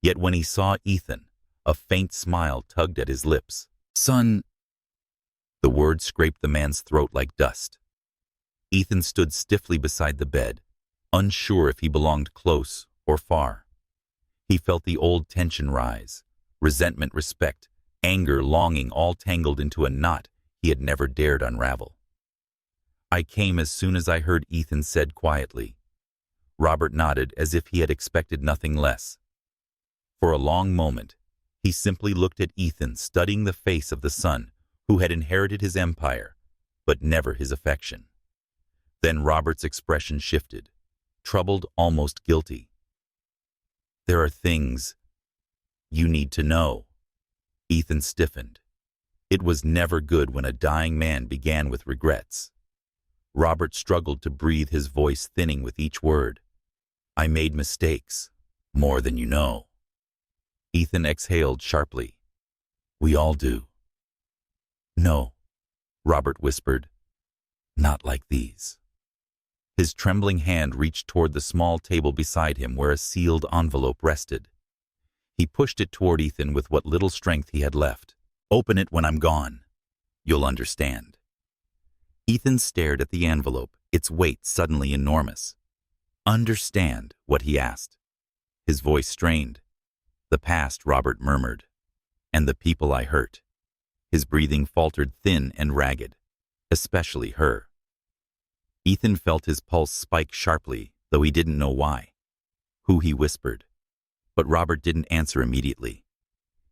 Yet when he saw Ethan, a faint smile tugged at his lips. "Son," the word scraped the man's throat like dust. Ethan stood stiffly beside the bed, unsure if he belonged close or far. He felt the old tension rise, resentment, respect, anger, longing, all tangled into a knot he had never dared unravel. "I came as soon as I heard," Ethan said quietly. Robert nodded as if he had expected nothing less. For a long moment, he simply looked at Ethan, studying the face of the son who had inherited his empire, but never his affection. Then Robert's expression shifted, troubled, almost guilty. "There are things you need to know." Ethan stiffened. It was never good when a dying man began with regrets. Robert struggled to breathe, his voice thinning with each word. "I made mistakes, more than you know." Ethan exhaled sharply. "We all do." "No," Robert whispered. "Not like these." His trembling hand reached toward the small table beside him where a sealed envelope rested. He pushed it toward Ethan with what little strength he had left. "Open it when I'm gone. You'll understand." Ethan stared at the envelope, its weight suddenly enormous. "Understand," what he asked. His voice strained. "The past," Robert murmured. "And the people I hurt." His breathing faltered thin and ragged. "Especially her." Ethan felt his pulse spike sharply, though he didn't know why. "Who?" he whispered. But Robert didn't answer immediately.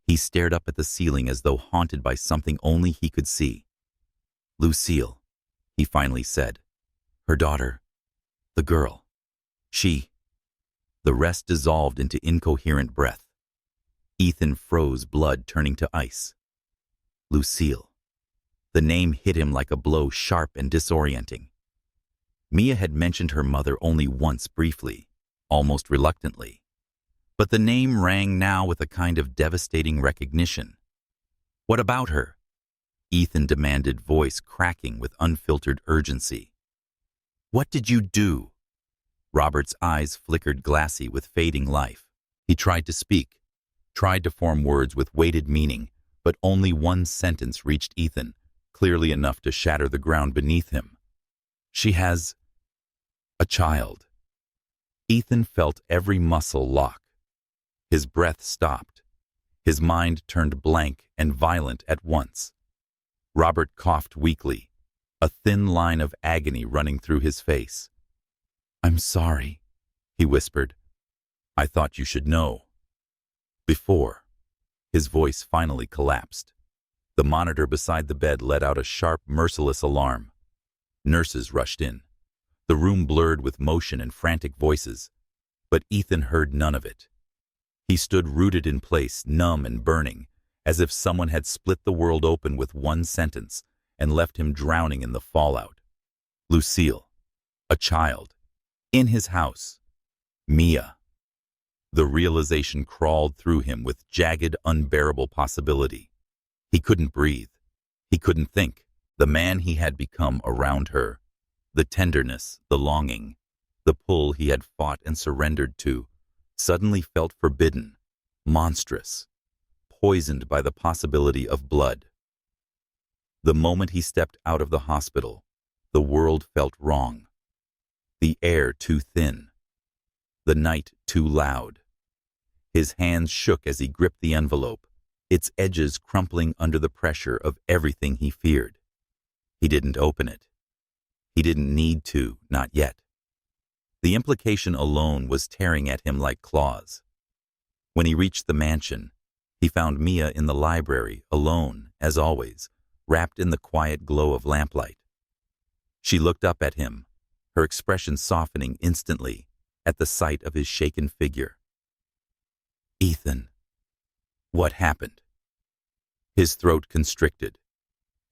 He stared up at the ceiling as though haunted by something only he could see. "Lucille," he finally said. "Her daughter. The girl. She." The rest dissolved into incoherent breath. Ethan froze, blood turning to ice. Lucille. The name hit him like a blow, sharp and disorienting. Mia had mentioned her mother only once briefly, almost reluctantly. But the name rang now with a kind of devastating recognition. "What about her?" Ethan demanded, voice cracking with unfiltered urgency. "What did you do?" Robert's eyes flickered glassy with fading life. He tried to speak, tried to form words with weighted meaning, but only one sentence reached Ethan, clearly enough to shatter the ground beneath him. "She has a child." Ethan felt every muscle lock. His breath stopped. His mind turned blank and violent at once. Robert coughed weakly, a thin line of agony running through his face. "I'm sorry," he whispered. "I thought you should know." Before. His voice finally collapsed. The monitor beside the bed let out a sharp, merciless alarm. Nurses rushed in. The room blurred with motion and frantic voices, but Ethan heard none of it. He stood rooted in place, numb and burning, as if someone had split the world open with one sentence and left him drowning in the fallout. Lucille. A child. In his house. Mia. The realization crawled through him with jagged, unbearable possibility. He couldn't breathe. He couldn't think. The man he had become around her. The tenderness, the longing, the pull he had fought and surrendered to, suddenly felt forbidden, monstrous, poisoned by the possibility of blood. The moment he stepped out of the hospital, the world felt wrong. The air too thin. The night too loud. His hands shook as he gripped the envelope, its edges crumpling under the pressure of everything he feared. He didn't open it. He didn't need to, not yet. The implication alone was tearing at him like claws. When he reached the mansion, he found Mia in the library, alone, as always, wrapped in the quiet glow of lamplight. She looked up at him, her expression softening instantly at the sight of his shaken figure. "Ethan." What happened? His throat constricted.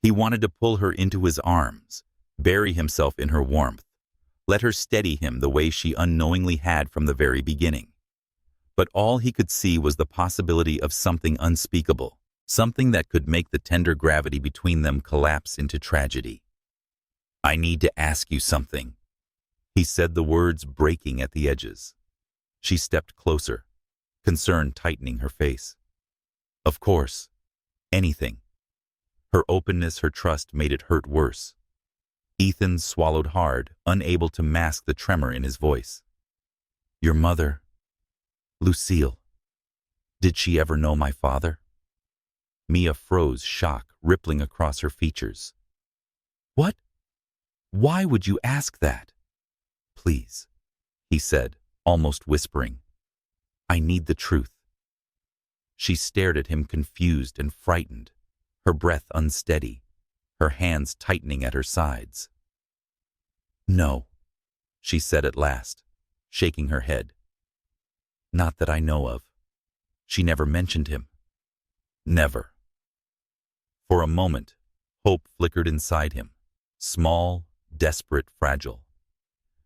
He wanted to pull her into his arms, bury himself in her warmth, let her steady him the way she unknowingly had from the very beginning. But all he could see was the possibility of something unspeakable, something that could make the tender gravity between them collapse into tragedy. "I need to ask you something." He said the words breaking at the edges. She stepped closer, concern tightening her face. "Of course. Anything." Her openness, her trust made it hurt worse. Ethan swallowed hard, unable to mask the tremor in his voice. "Your mother, Lucille. Did she ever know my father?" Mia froze, shock rippling across her features. "What? Why would you ask that?" "Please," he said, almost whispering. "I need the truth." She stared at him, confused and frightened, her breath unsteady, her hands tightening at her sides. "No," she said at last, shaking her head. "Not that I know of. She never mentioned him. Never." For a moment, hope flickered inside him, small, desperate, fragile.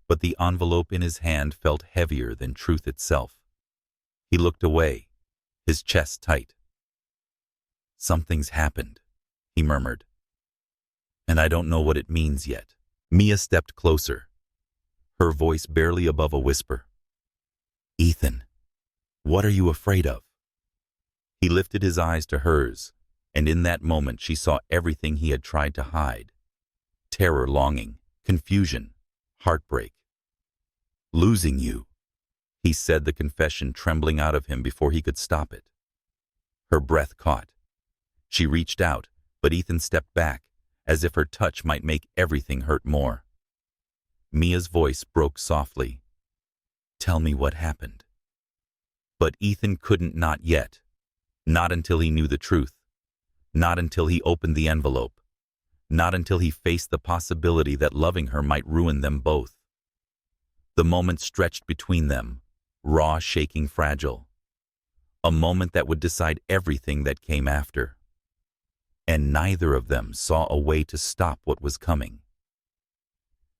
But the envelope in his hand felt heavier than truth itself. He looked away, his chest tight. "Something's happened," he murmured. "And I don't know what it means yet." Mia stepped closer, her voice barely above a whisper. "Ethan, what are you afraid of?" He lifted his eyes to hers, and in that moment she saw everything he had tried to hide. Terror, longing, confusion, Heartbreak. Losing you, he said, the confession trembling out of him before he could stop it. Her breath caught. She reached out, but Ethan stepped back, as if her touch might make everything hurt more. Mia's voice broke softly. Tell me what happened. But Ethan couldn't, not yet. Not until he knew the truth. Not until he opened the envelope. Not until he faced the possibility that loving her might ruin them both. The moment stretched between them, raw, shaking, fragile. A moment that would decide everything that came after. And neither of them saw a way to stop what was coming.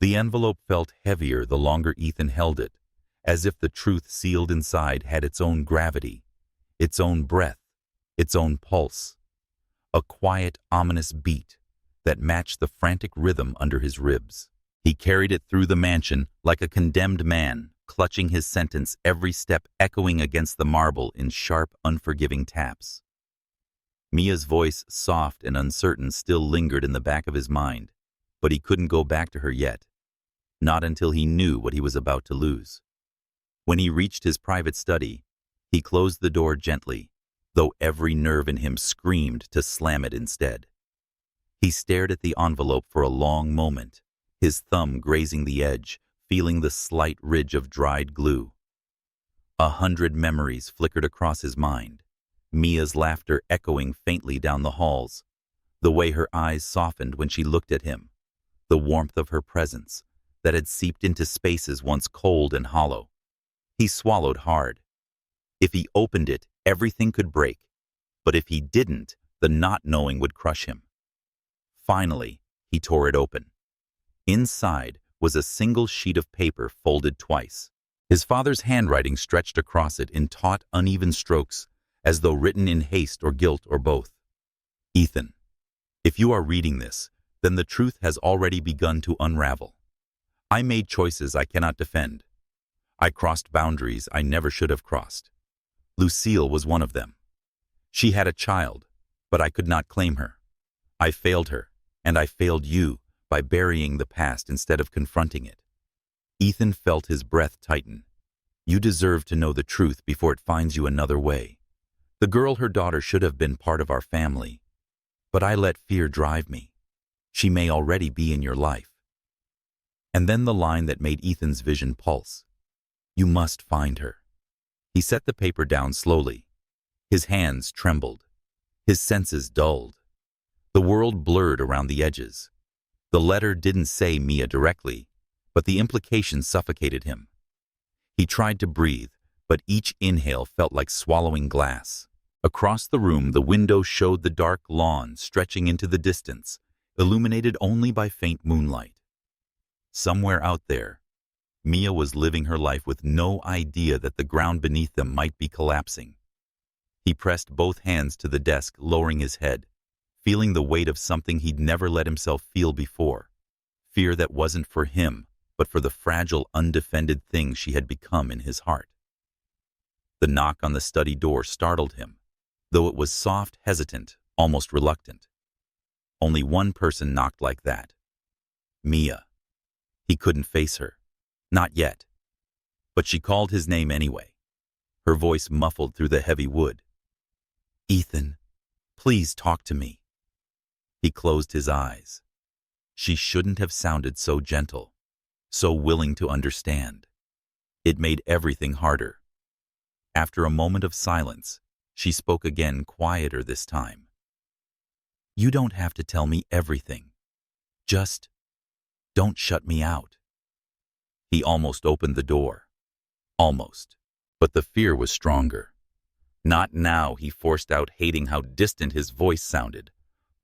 The envelope felt heavier the longer Ethan held it, as if the truth sealed inside had its own gravity, its own breath, its own pulse. A quiet, ominous beat that matched the frantic rhythm under his ribs. He carried it through the mansion like a condemned man, clutching his sentence, every step echoing against the marble in sharp, unforgiving taps. Mia's voice, soft and uncertain, still lingered in the back of his mind, but he couldn't go back to her yet. Not until he knew what he was about to lose. When he reached his private study, he closed the door gently, though every nerve in him screamed to slam it instead. He stared at the envelope for a long moment, his thumb grazing the edge, feeling the slight ridge of dried glue. 100 memories flickered across his mind, Mia's laughter echoing faintly down the halls, the way her eyes softened when she looked at him, the warmth of her presence that had seeped into spaces once cold and hollow. He swallowed hard. If he opened it, everything could break, but if he didn't, the not knowing would crush him. Finally, he tore it open. Inside was a single sheet of paper folded twice. His father's handwriting stretched across it in taut, uneven strokes, as though written in haste or guilt or both. Ethan, if you are reading this, then the truth has already begun to unravel. I made choices I cannot defend. I crossed boundaries I never should have crossed. Lucille was one of them. She had a child, but I could not claim her. I failed her, and I failed you by burying the past instead of confronting it. Ethan felt his breath tighten. You deserve to know the truth before it finds you another way. The girl, her daughter, should have been part of our family, but I let fear drive me. She may already be in your life. And then the line that made Ethan's vision pulse. You must find her. He set the paper down slowly. His hands trembled. His senses dulled. The world blurred around the edges. The letter didn't say Mia directly, but the implication suffocated him. He tried to breathe, but each inhale felt like swallowing glass. Across the room, the window showed the dark lawn stretching into the distance, illuminated only by faint moonlight. Somewhere out there, Mia was living her life with no idea that the ground beneath them might be collapsing. He pressed both hands to the desk, lowering his head, feeling the weight of something he'd never let himself feel before. Fear that wasn't for him, but for the fragile, undefended thing she had become in his heart. The knock on the study door startled him, though it was soft, hesitant, almost reluctant. Only one person knocked like that. Mia. He couldn't face her. Not yet. But she called his name anyway, her voice muffled through the heavy wood. Ethan, please talk to me. He closed his eyes. She shouldn't have sounded so gentle, so willing to understand. It made everything harder. After a moment of silence, she spoke again, quieter this time. You don't have to tell me everything. Just don't shut me out. He almost opened the door. Almost. But the fear was stronger. Not now, he forced out, hating how distant his voice sounded.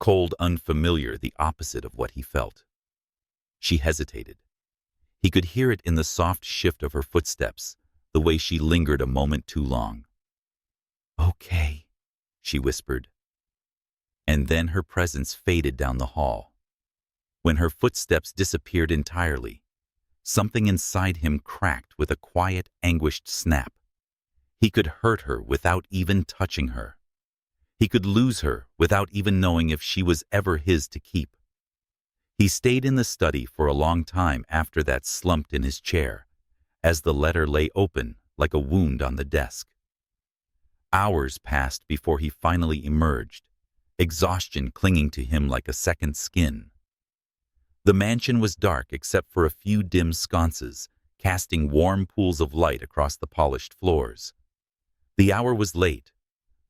Cold, unfamiliar, the opposite of what he felt. She hesitated. He could hear it in the soft shift of her footsteps, the way she lingered a moment too long. Okay, she whispered. And then her presence faded down the hall. When her footsteps disappeared entirely, something inside him cracked with a quiet, anguished snap. He could hurt her without even touching her. He could lose her without even knowing if she was ever his to keep. He stayed in the study for a long time after that, slumped in his chair, as the letter lay open like a wound on the desk. Hours passed before he finally emerged, exhaustion clinging to him like a second skin. The mansion was dark except for a few dim sconces, casting warm pools of light across the polished floors. The hour was late,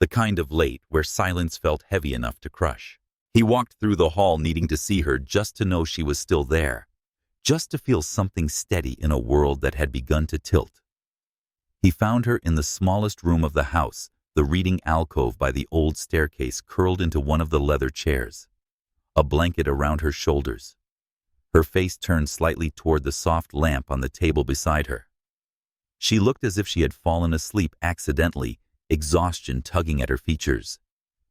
the kind of late where silence felt heavy enough to crush. He walked through the hall needing to see her, just to know she was still there, just to feel something steady in a world that had begun to tilt. He found her in the smallest room of the house, the reading alcove by the old staircase, curled into one of the leather chairs, a blanket around her shoulders, her face turned slightly toward the soft lamp on the table beside her. She looked as if she had fallen asleep accidentally, exhaustion tugging at her features.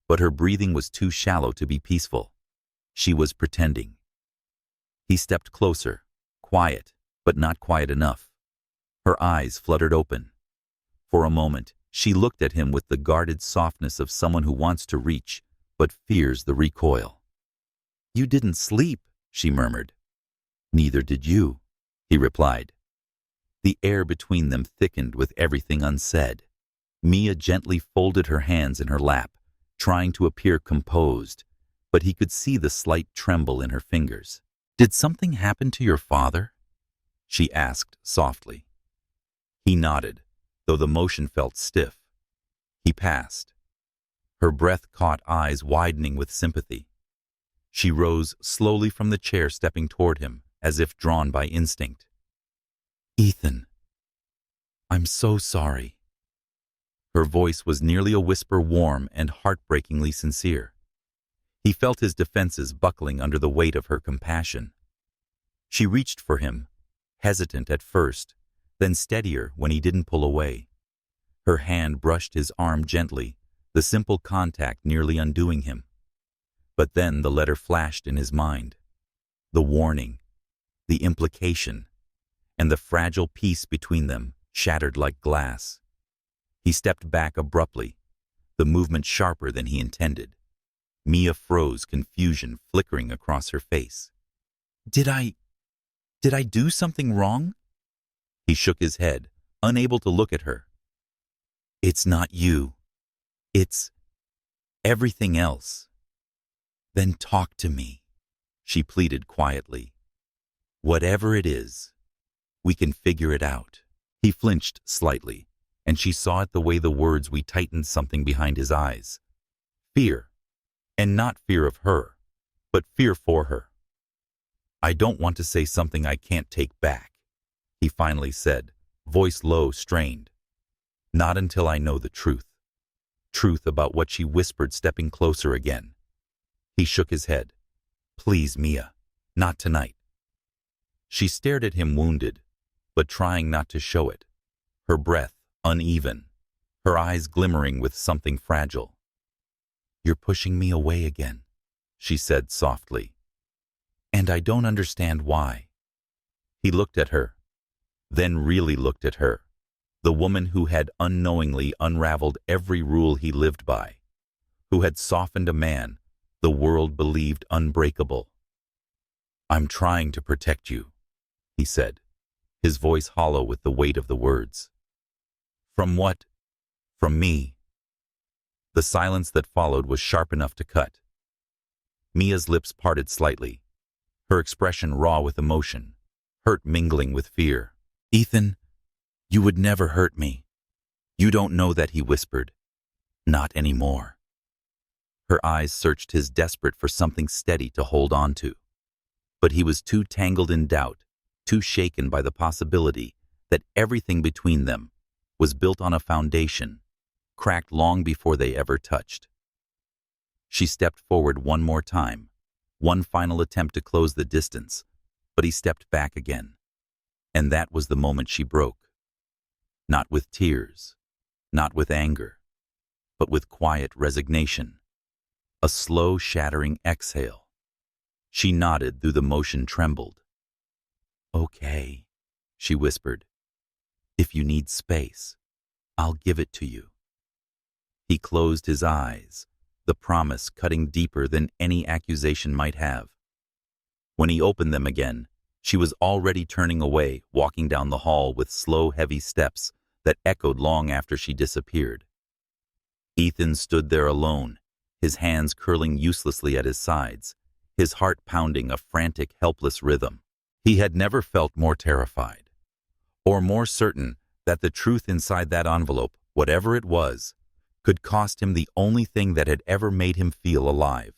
But her breathing was too shallow to be peaceful. She was pretending. He stepped closer, quiet, but not quiet enough. Her eyes fluttered open. For a moment, she looked at him with the guarded softness of someone who wants to reach, but fears the recoil. "You didn't sleep," she murmured. "Neither did you," he replied. The air between them thickened with everything unsaid. Mia gently folded her hands in her lap, trying to appear composed, but he could see the slight tremble in her fingers. "Did something happen to your father?" she asked softly. He nodded, though the motion felt stiff. He passed. Her breath caught, eyes widening with sympathy. She rose slowly from the chair, stepping toward him, as if drawn by instinct. "Ethan, I'm so sorry." Her voice was nearly a whisper, warm and heartbreakingly sincere. He felt his defenses buckling under the weight of her compassion. She reached for him, hesitant at first, then steadier when he didn't pull away. Her hand brushed his arm gently, the simple contact nearly undoing him. But then the letter flashed in his mind. The warning, the implication, and the fragile peace between them shattered like glass. He stepped back abruptly, the movement sharper than he intended. Mia froze, confusion flickering across her face. Did I do something wrong?" He shook his head, unable to look at her. "It's not you. It's everything else." "Then talk to me," she pleaded quietly. "Whatever it is, we can figure it out." He flinched slightly, and she saw it the way the words we tightened something behind his eyes. Fear, and not fear of her, but fear for her. "I don't want to say something I can't take back," he finally said, voice low, strained. "Not until I know the truth." Truth about what she whispered, stepping closer again. He shook his head. "Please, Mia, not tonight." She stared at him, wounded, but trying not to show it. Her breath uneven, her eyes glimmering with something fragile. "You're pushing me away again," she said softly. "And I don't understand why." He looked at her, then really looked at her, the woman who had unknowingly unraveled every rule he lived by, who had softened a man the world believed unbreakable. "I'm trying to protect you," he said, his voice hollow with the weight of the words. "From what? From me?" The silence that followed was sharp enough to cut. Mia's lips parted slightly, her expression raw with emotion, hurt mingling with fear. "Ethan, you would never hurt me. You don't know that," he whispered. "Not anymore." Her eyes searched his, desperate for something steady to hold on to. But he was too tangled in doubt, too shaken by the possibility that everything between them was built on a foundation, cracked long before they ever touched. She stepped forward one more time, one final attempt to close the distance, but he stepped back again. And that was the moment she broke. Not with tears, not with anger, but with quiet resignation. A slow, shattering exhale. She nodded, though the motion trembled. "Okay," she whispered. "If you need space, I'll give it to you." He closed his eyes, the promise cutting deeper than any accusation might have. When he opened them again, she was already turning away, walking down the hall with slow, heavy steps that echoed long after she disappeared. Ethan stood there alone, his hands curling uselessly at his sides, his heart pounding a frantic, helpless rhythm. He had never felt more terrified, or more certain that the truth inside that envelope, whatever it was, could cost him the only thing that had ever made him feel alive.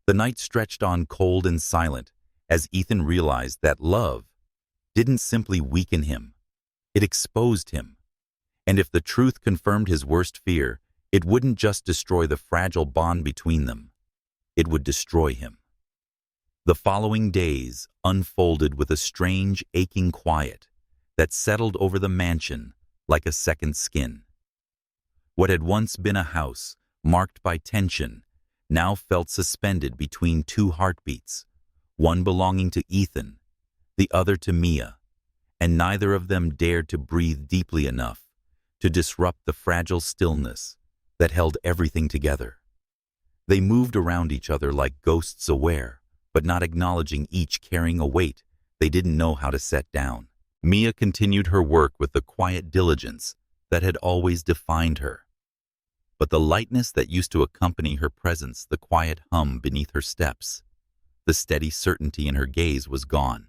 The night stretched on cold and silent as Ethan realized that love didn't simply weaken him, it exposed him. And if the truth confirmed his worst fear, it wouldn't just destroy the fragile bond between them, it would destroy him. The following days unfolded with a strange, aching quiet that settled over the mansion like a second skin. What had once been a house marked by tension now felt suspended between two heartbeats, one belonging to Ethan, the other to Mia, and neither of them dared to breathe deeply enough to disrupt the fragile stillness that held everything together. They moved around each other like ghosts, aware, but not acknowledging, each carrying a weight they didn't know how to set down. Mia continued her work with the quiet diligence that had always defined her. But the lightness that used to accompany her presence, the quiet hum beneath her steps, the steady certainty in her gaze was gone.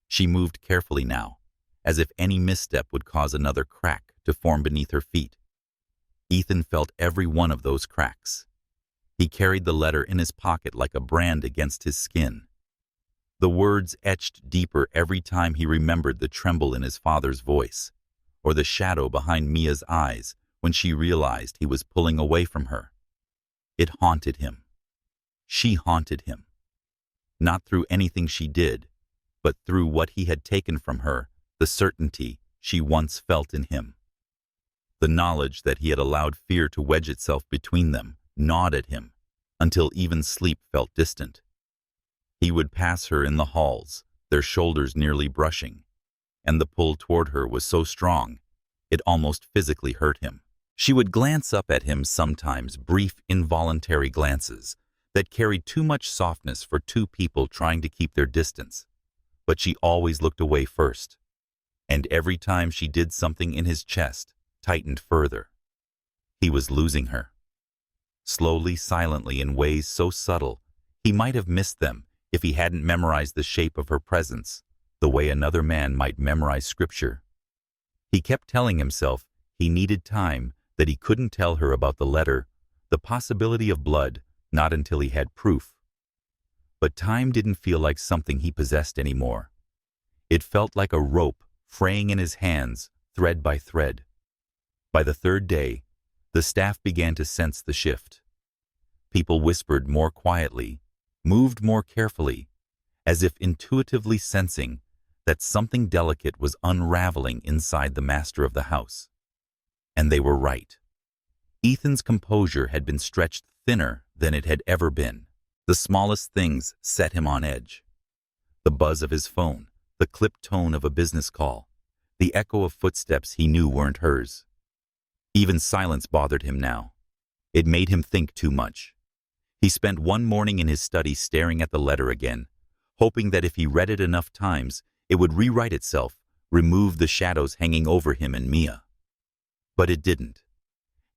She moved carefully now, as if any misstep would cause another crack to form beneath her feet. Ethan felt every one of those cracks. He carried the letter in his pocket like a brand against his skin. The words etched deeper every time he remembered the tremble in his father's voice, or the shadow behind Mia's eyes when she realized he was pulling away from her. It haunted him. She haunted him. Not through anything she did, but through what he had taken from her, the certainty she once felt in him. The knowledge that he had allowed fear to wedge itself between them gnawed at him until even sleep felt distant. He would pass her in the halls, their shoulders nearly brushing, and the pull toward her was so strong it almost physically hurt him. She would glance up at him sometimes, brief, involuntary glances that carried too much softness for two people trying to keep their distance. But she always looked away first, and every time she did, something in his chest tightened further. He was losing her. Slowly, silently, in ways so subtle, he might have missed them if he hadn't memorized the shape of her presence, the way another man might memorize scripture. He kept telling himself he needed time, that he couldn't tell her about the letter, the possibility of blood, not until he had proof. But time didn't feel like something he possessed anymore. It felt like a rope fraying in his hands, thread by thread. By the third day, the staff began to sense the shift. People whispered more quietly, moved more carefully, as if intuitively sensing that something delicate was unraveling inside the master of the house. And they were right. Ethan's composure had been stretched thinner than it had ever been. The smallest things set him on edge. The buzz of his phone, the clipped tone of a business call, the echo of footsteps he knew weren't hers. Even silence bothered him now. It made him think too much. He spent one morning in his study staring at the letter again, hoping that if he read it enough times, it would rewrite itself, remove the shadows hanging over him and Mia. But it didn't,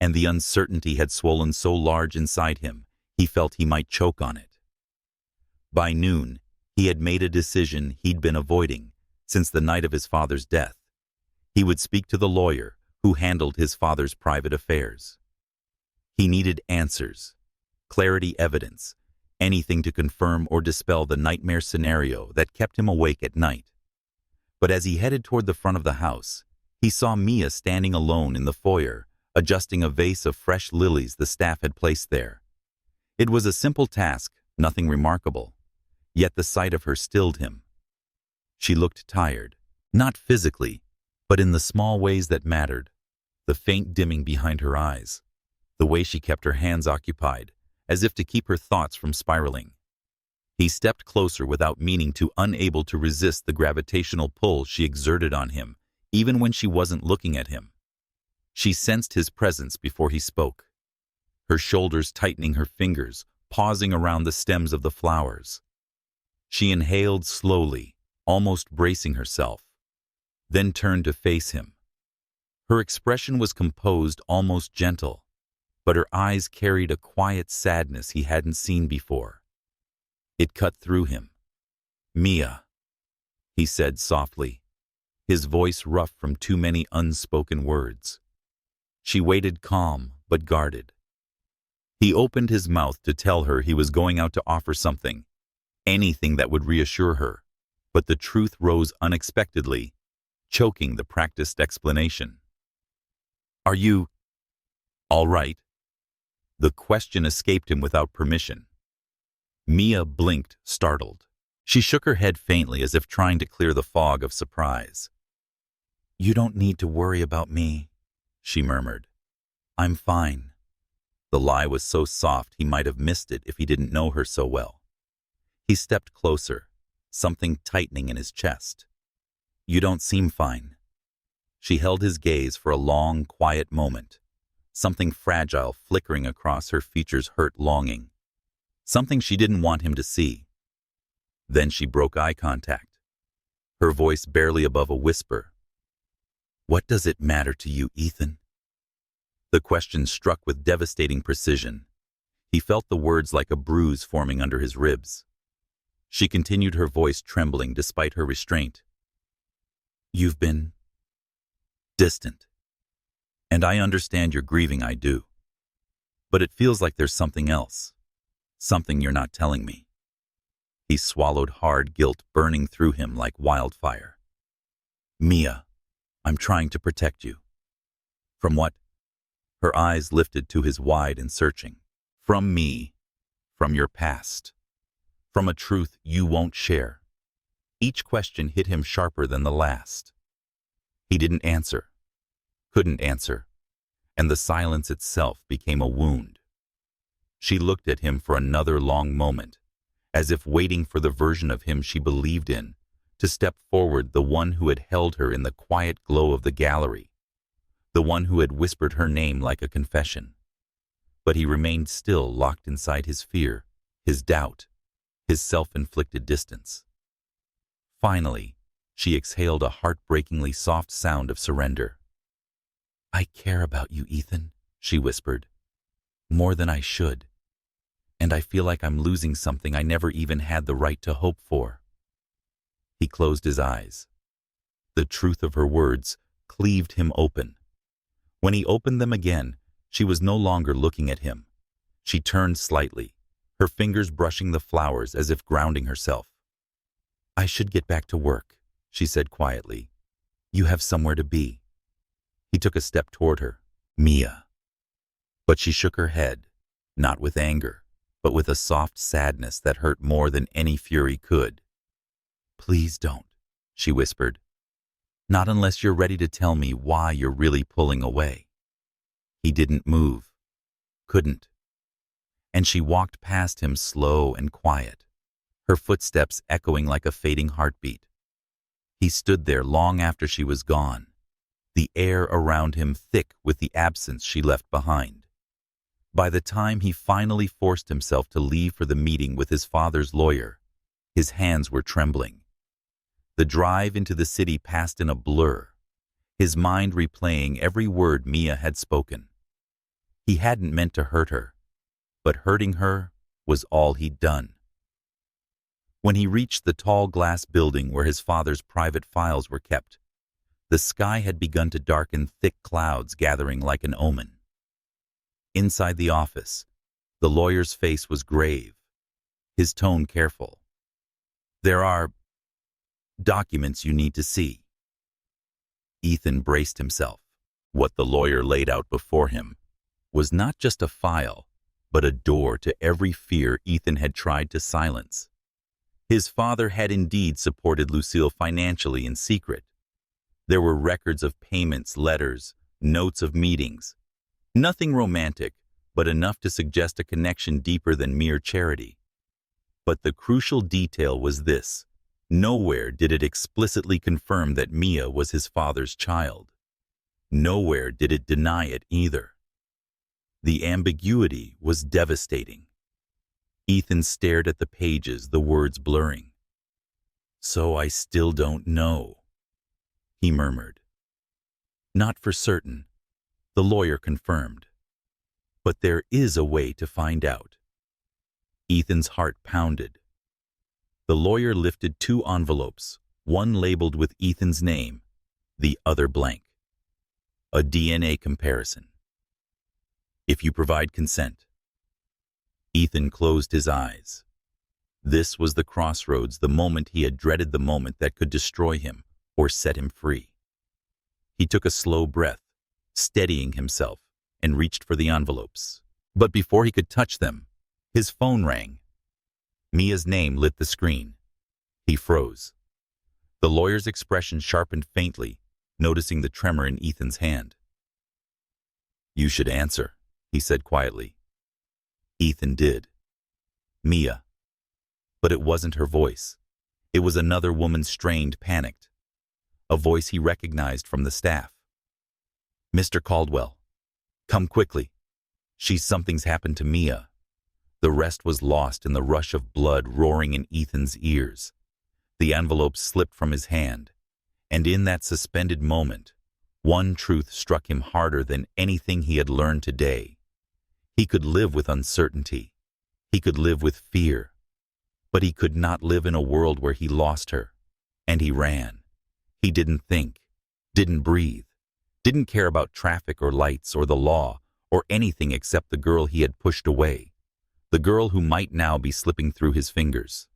and the uncertainty had swollen so large inside him, he felt he might choke on it. By noon, he had made a decision he'd been avoiding since the night of his father's death. He would speak to the lawyer who handled his father's private affairs. He needed answers, clarity, evidence, anything to confirm or dispel the nightmare scenario that kept him awake at night. But as he headed toward the front of the house, he saw Mia standing alone in the foyer, adjusting a vase of fresh lilies the staff had placed there. It was a simple task, nothing remarkable, yet the sight of her stilled him. She looked tired, not physically, but in the small ways that mattered, the faint dimming behind her eyes, the way she kept her hands occupied, as if to keep her thoughts from spiraling. He stepped closer without meaning to, unable to resist the gravitational pull she exerted on him, even when she wasn't looking at him. She sensed his presence before he spoke, her shoulders tightening, her fingers pausing around the stems of the flowers. She inhaled slowly, almost bracing herself, then turned to face him. Her expression was composed, almost gentle, but her eyes carried a quiet sadness he hadn't seen before. It cut through him. "Mia," he said softly, his voice rough from too many unspoken words. She waited, calm but guarded. He opened his mouth to tell her he was going out to offer something, anything that would reassure her, but the truth rose unexpectedly, choking the practiced explanation. "Are you all right?" The question escaped him without permission. Mia blinked, startled. She shook her head faintly as if trying to clear the fog of surprise. "You don't need to worry about me," she murmured. "I'm fine." The lie was so soft he might have missed it if he didn't know her so well. He stepped closer, something tightening in his chest. "You don't seem fine." She held his gaze for a long, quiet moment, something fragile flickering across her features, hurt longing, something she didn't want him to see. Then she broke eye contact, her voice barely above a whisper. "What does it matter to you, Ethan?" The question struck with devastating precision. He felt the words like a bruise forming under his ribs. She continued, her voice trembling despite her restraint. "You've been distant. And I understand you're grieving, I do. But it feels like there's something else. Something you're not telling me." He swallowed hard, guilt burning through him like wildfire. "Mia, I'm trying to protect you." "From what?" Her eyes lifted to his wide and searching. "From me. From your past. From a truth you won't share." Each question hit him sharper than the last. He didn't answer, couldn't answer, and the silence itself became a wound. She looked at him for another long moment, as if waiting for the version of him she believed in to step forward, the one who had held her in the quiet glow of the gallery, the one who had whispered her name like a confession. But he remained still, locked inside his fear, his doubt, his self-inflicted distance. Finally, she exhaled a heartbreakingly soft sound of surrender. "I care about you, Ethan," she whispered, "more than I should. And I feel like I'm losing something I never even had the right to hope for." He closed his eyes. The truth of her words cleaved him open. When he opened them again, she was no longer looking at him. She turned slightly, her fingers brushing the flowers as if grounding herself. "I should get back to work," she said quietly. "You have somewhere to be." He took a step toward her. "Mia." But she shook her head, not with anger, but with a soft sadness that hurt more than any fury could. "Please don't," she whispered. "Not unless you're ready to tell me why you're really pulling away." He didn't move, couldn't. And she walked past him, slow and quiet, her footsteps echoing like a fading heartbeat. He stood there long after she was gone, the air around him thick with the absence she left behind. By the time he finally forced himself to leave for the meeting with his father's lawyer, his hands were trembling. The drive into the city passed in a blur, his mind replaying every word Mia had spoken. He hadn't meant to hurt her, but hurting her was all he'd done. When he reached the tall glass building where his father's private files were kept, the sky had begun to darken, thick clouds gathering like an omen. Inside the office, the lawyer's face was grave, his tone careful. "There are documents you need to see." Ethan braced himself. What the lawyer laid out before him was not just a file, but a door to every fear Ethan had tried to silence. His father had indeed supported Lucille financially in secret. There were records of payments, letters, notes of meetings. Nothing romantic, but enough to suggest a connection deeper than mere charity. But the crucial detail was this: nowhere did it explicitly confirm that Mia was his father's child. Nowhere did it deny it either. The ambiguity was devastating. Ethan stared at the pages, the words blurring. "So I still don't know," he murmured. "Not for certain," the lawyer confirmed. "But there is a way to find out." Ethan's heart pounded. The lawyer lifted 2 envelopes, one labeled with Ethan's name, the other blank. "A DNA comparison. If you provide consent." Ethan closed his eyes. This was the crossroads, the moment he had dreaded, the moment that could destroy him or set him free. He took a slow breath, steadying himself, and reached for the envelopes. But before he could touch them, his phone rang. Mia's name lit the screen. He froze. The lawyer's expression sharpened faintly, noticing the tremor in Ethan's hand. "You should answer," he said quietly. Ethan did. "Mia." But it wasn't her voice. It was another woman, strained, panicked. A voice he recognized from the staff. "Mr. Caldwell, come quickly. Something's happened to Mia." The rest was lost in the rush of blood roaring in Ethan's ears. The envelope slipped from his hand, and in that suspended moment, one truth struck him harder than anything he had learned today. He could live with uncertainty. He could live with fear. But he could not live in a world where he lost her. And he ran. He didn't think, didn't breathe, didn't care about traffic or lights or the law or anything except the girl he had pushed away, the girl who might now be slipping through his fingers.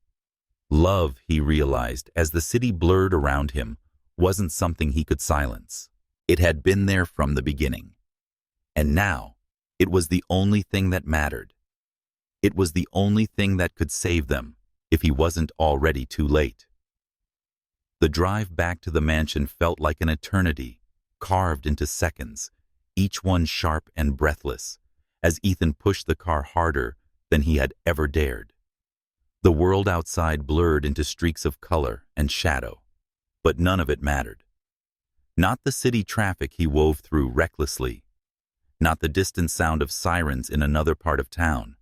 Love, he realized as the city blurred around him, wasn't something he could silence. It had been there from the beginning. And now, it was the only thing that mattered. It was the only thing that could save them, if he wasn't already too late. The drive back to the mansion felt like an eternity, carved into seconds, each one sharp and breathless, as Ethan pushed the car harder than he had ever dared. The world outside blurred into streaks of color and shadow, but none of it mattered. Not the city traffic he wove through recklessly, not the distant sound of sirens in another part of town,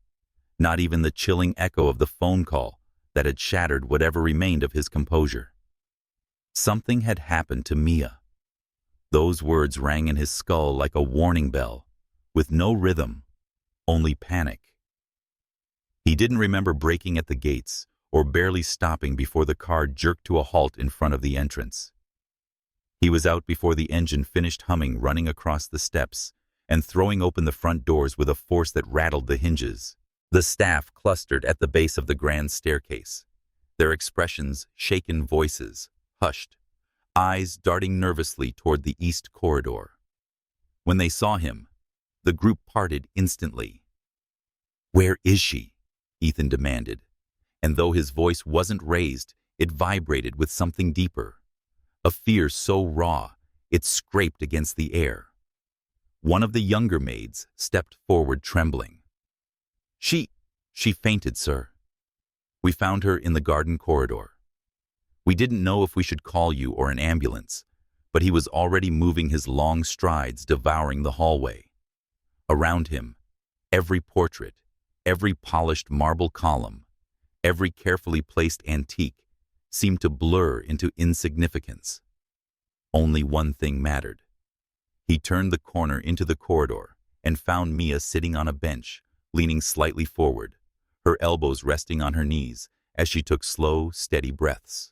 not even the chilling echo of the phone call that had shattered whatever remained of his composure. Something had happened to Mia. Those words rang in his skull like a warning bell, with no rhythm, only panic. He didn't remember braking at the gates or barely stopping before the car jerked to a halt in front of the entrance. He was out before the engine finished humming, running across the steps and throwing open the front doors with a force that rattled the hinges. The staff clustered at the base of the grand staircase, their expressions shaken, voices hushed, eyes darting nervously toward the east corridor. When they saw him, the group parted instantly. "Where is she?" Ethan demanded, and though his voice wasn't raised, it vibrated with something deeper, a fear so raw it scraped against the air. One of the younger maids stepped forward, trembling. She fainted, sir. We found her in the garden corridor. We didn't know if we should call you or an ambulance, but he was already moving his long strides, devouring the hallway. Around him, every portrait, every polished marble column, every carefully placed antique seemed to blur into insignificance. Only one thing mattered. He turned the corner into the corridor and found Mia sitting on a bench, leaning slightly forward, her elbows resting on her knees as she took slow, steady breaths.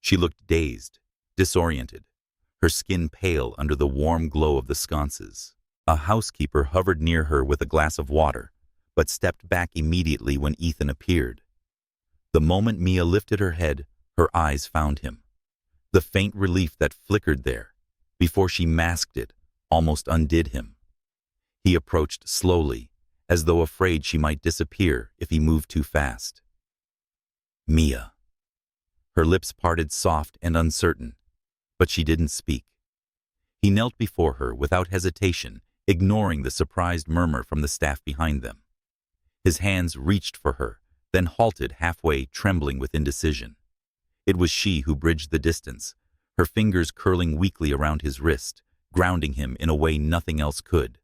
She looked dazed, disoriented, her skin pale under the warm glow of the sconces. A housekeeper hovered near her with a glass of water, but stepped back immediately when Ethan appeared. The moment Mia lifted her head, her eyes found him. The faint relief that flickered there, before she masked it, almost undid him. He approached slowly, as though afraid she might disappear if he moved too fast. "Mia." Her lips parted, soft and uncertain, but she didn't speak. He knelt before her without hesitation, ignoring the surprised murmur from the staff behind them. His hands reached for her, then halted halfway, trembling with indecision. It was she who bridged the distance, her fingers curling weakly around his wrist, grounding him in a way nothing else could.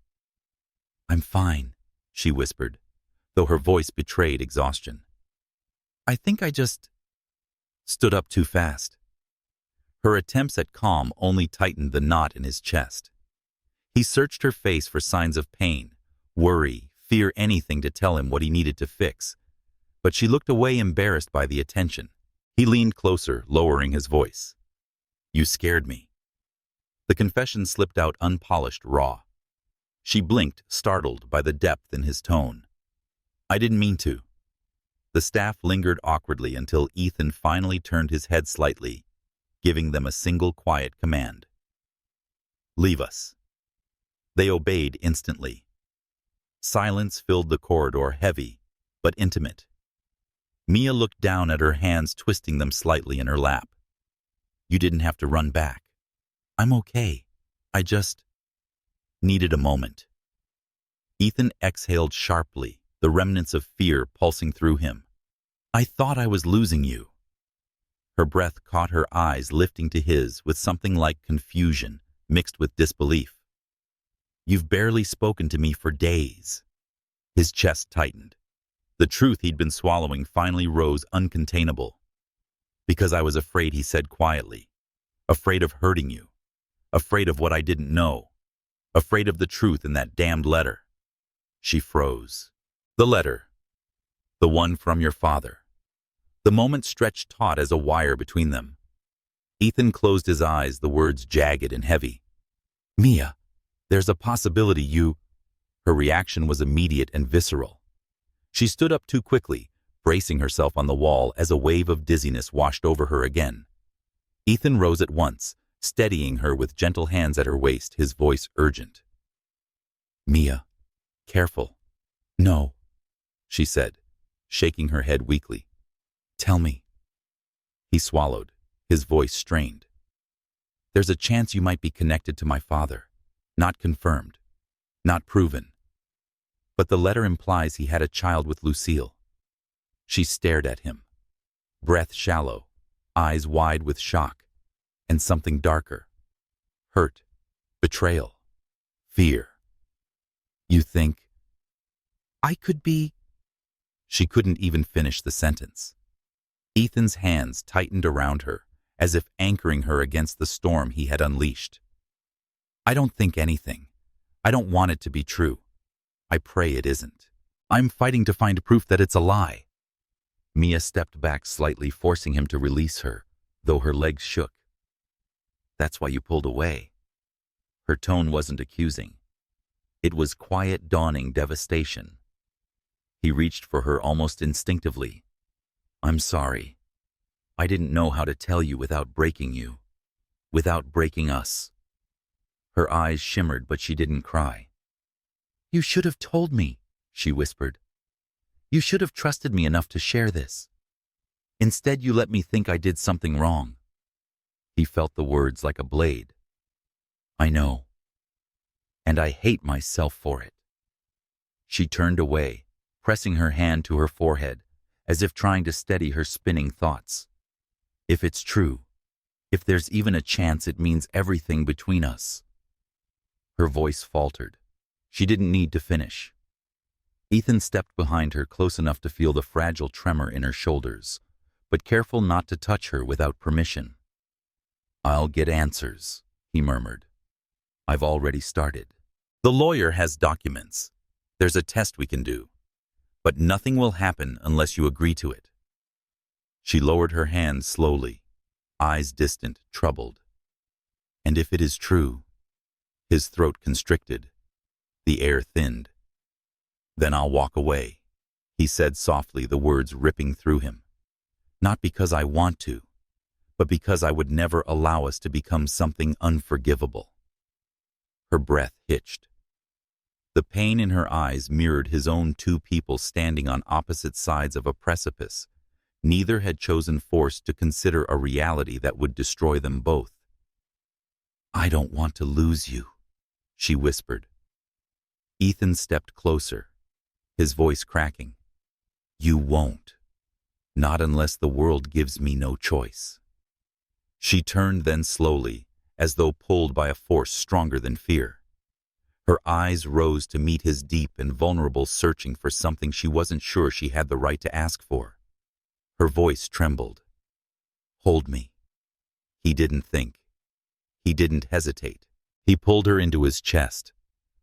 "I'm fine," she whispered, though her voice betrayed exhaustion. "I think I just..." stood up too fast. Her attempts at calm only tightened the knot in his chest. He searched her face for signs of pain, worry, fear, anything to tell him what he needed to fix. But she looked away, embarrassed by the attention. He leaned closer, lowering his voice. "You scared me." The confession slipped out unpolished, raw. She blinked, startled by the depth in his tone. "I didn't mean to." The staff lingered awkwardly until Ethan finally turned his head slightly, giving them a single quiet command. "Leave us." They obeyed instantly. Silence filled the corridor, heavy but intimate. Mia looked down at her hands, twisting them slightly in her lap. "You didn't have to run back. I'm okay. I just needed a moment." Ethan exhaled sharply, the remnants of fear pulsing through him. "I thought I was losing you." Her breath caught her eyes, lifting to his with something like confusion mixed with disbelief. "You've barely spoken to me for days." His chest tightened. The truth he'd been swallowing finally rose uncontainable. "Because I was afraid," he said quietly. "Afraid of hurting you. Afraid of what I didn't know. Afraid of the truth in that damned letter." She froze. "The letter. The one from your father." The moment stretched taut as a wire between them. Ethan closed his eyes, the words jagged and heavy. "Mia, there's a possibility you—" Her reaction was immediate and visceral. She stood up too quickly, bracing herself on the wall as a wave of dizziness washed over her again. Ethan rose at once, steadying her with gentle hands at her waist, his voice urgent. "Mia, careful." "No," she said, shaking her head weakly. "Tell me." He swallowed, his voice strained. "There's a chance you might be connected to my father. Not confirmed. Not proven. But the letter implies he had a child with Lucille." She stared at him, breath shallow, eyes wide with shock, and something darker. Hurt, betrayal, fear. "You think I could be—" She couldn't even finish the sentence. Ethan's hands tightened around her, as if anchoring her against the storm he had unleashed. "I don't think anything. I don't want it to be true. I pray it isn't. I'm fighting to find proof that it's a lie." Mia stepped back slightly, forcing him to release her, though her legs shook. "That's why you pulled away." Her tone wasn't accusing. It was quiet, dawning devastation. He reached for her almost instinctively. "I'm sorry. I didn't know how to tell you without breaking you. Without breaking us." Her eyes shimmered, but she didn't cry. "You should have told me," she whispered. "You should have trusted me enough to share this. Instead, you let me think I did something wrong." He felt the words like a blade. "I know. And I hate myself for it." She turned away, pressing her hand to her forehead, as if trying to steady her spinning thoughts. "If it's true, if there's even a chance, it means everything between us." Her voice faltered. She didn't need to finish. Ethan stepped behind her, close enough to feel the fragile tremor in her shoulders, but careful not to touch her without permission. "I'll get answers," he murmured. "I've already started. The lawyer has documents. There's a test we can do. But nothing will happen unless you agree to it." She lowered her hands slowly, eyes distant, troubled. "And if it is true—" His throat constricted. The air thinned. "Then I'll walk away," he said softly, the words ripping through him. "Not because I want to, but because I would never allow us to become something unforgivable." Her breath hitched. The pain in her eyes mirrored his own, two people standing on opposite sides of a precipice. Neither had chosen force to consider a reality that would destroy them both. "I don't want to lose you," she whispered. Ethan stepped closer, his voice cracking. "You won't. Not unless the world gives me no choice." She turned then slowly, as though pulled by a force stronger than fear. Her eyes rose to meet his, deep and vulnerable, searching for something she wasn't sure she had the right to ask for. Her voice trembled. Hold me." He didn't think. He didn't hesitate. He pulled her into his chest,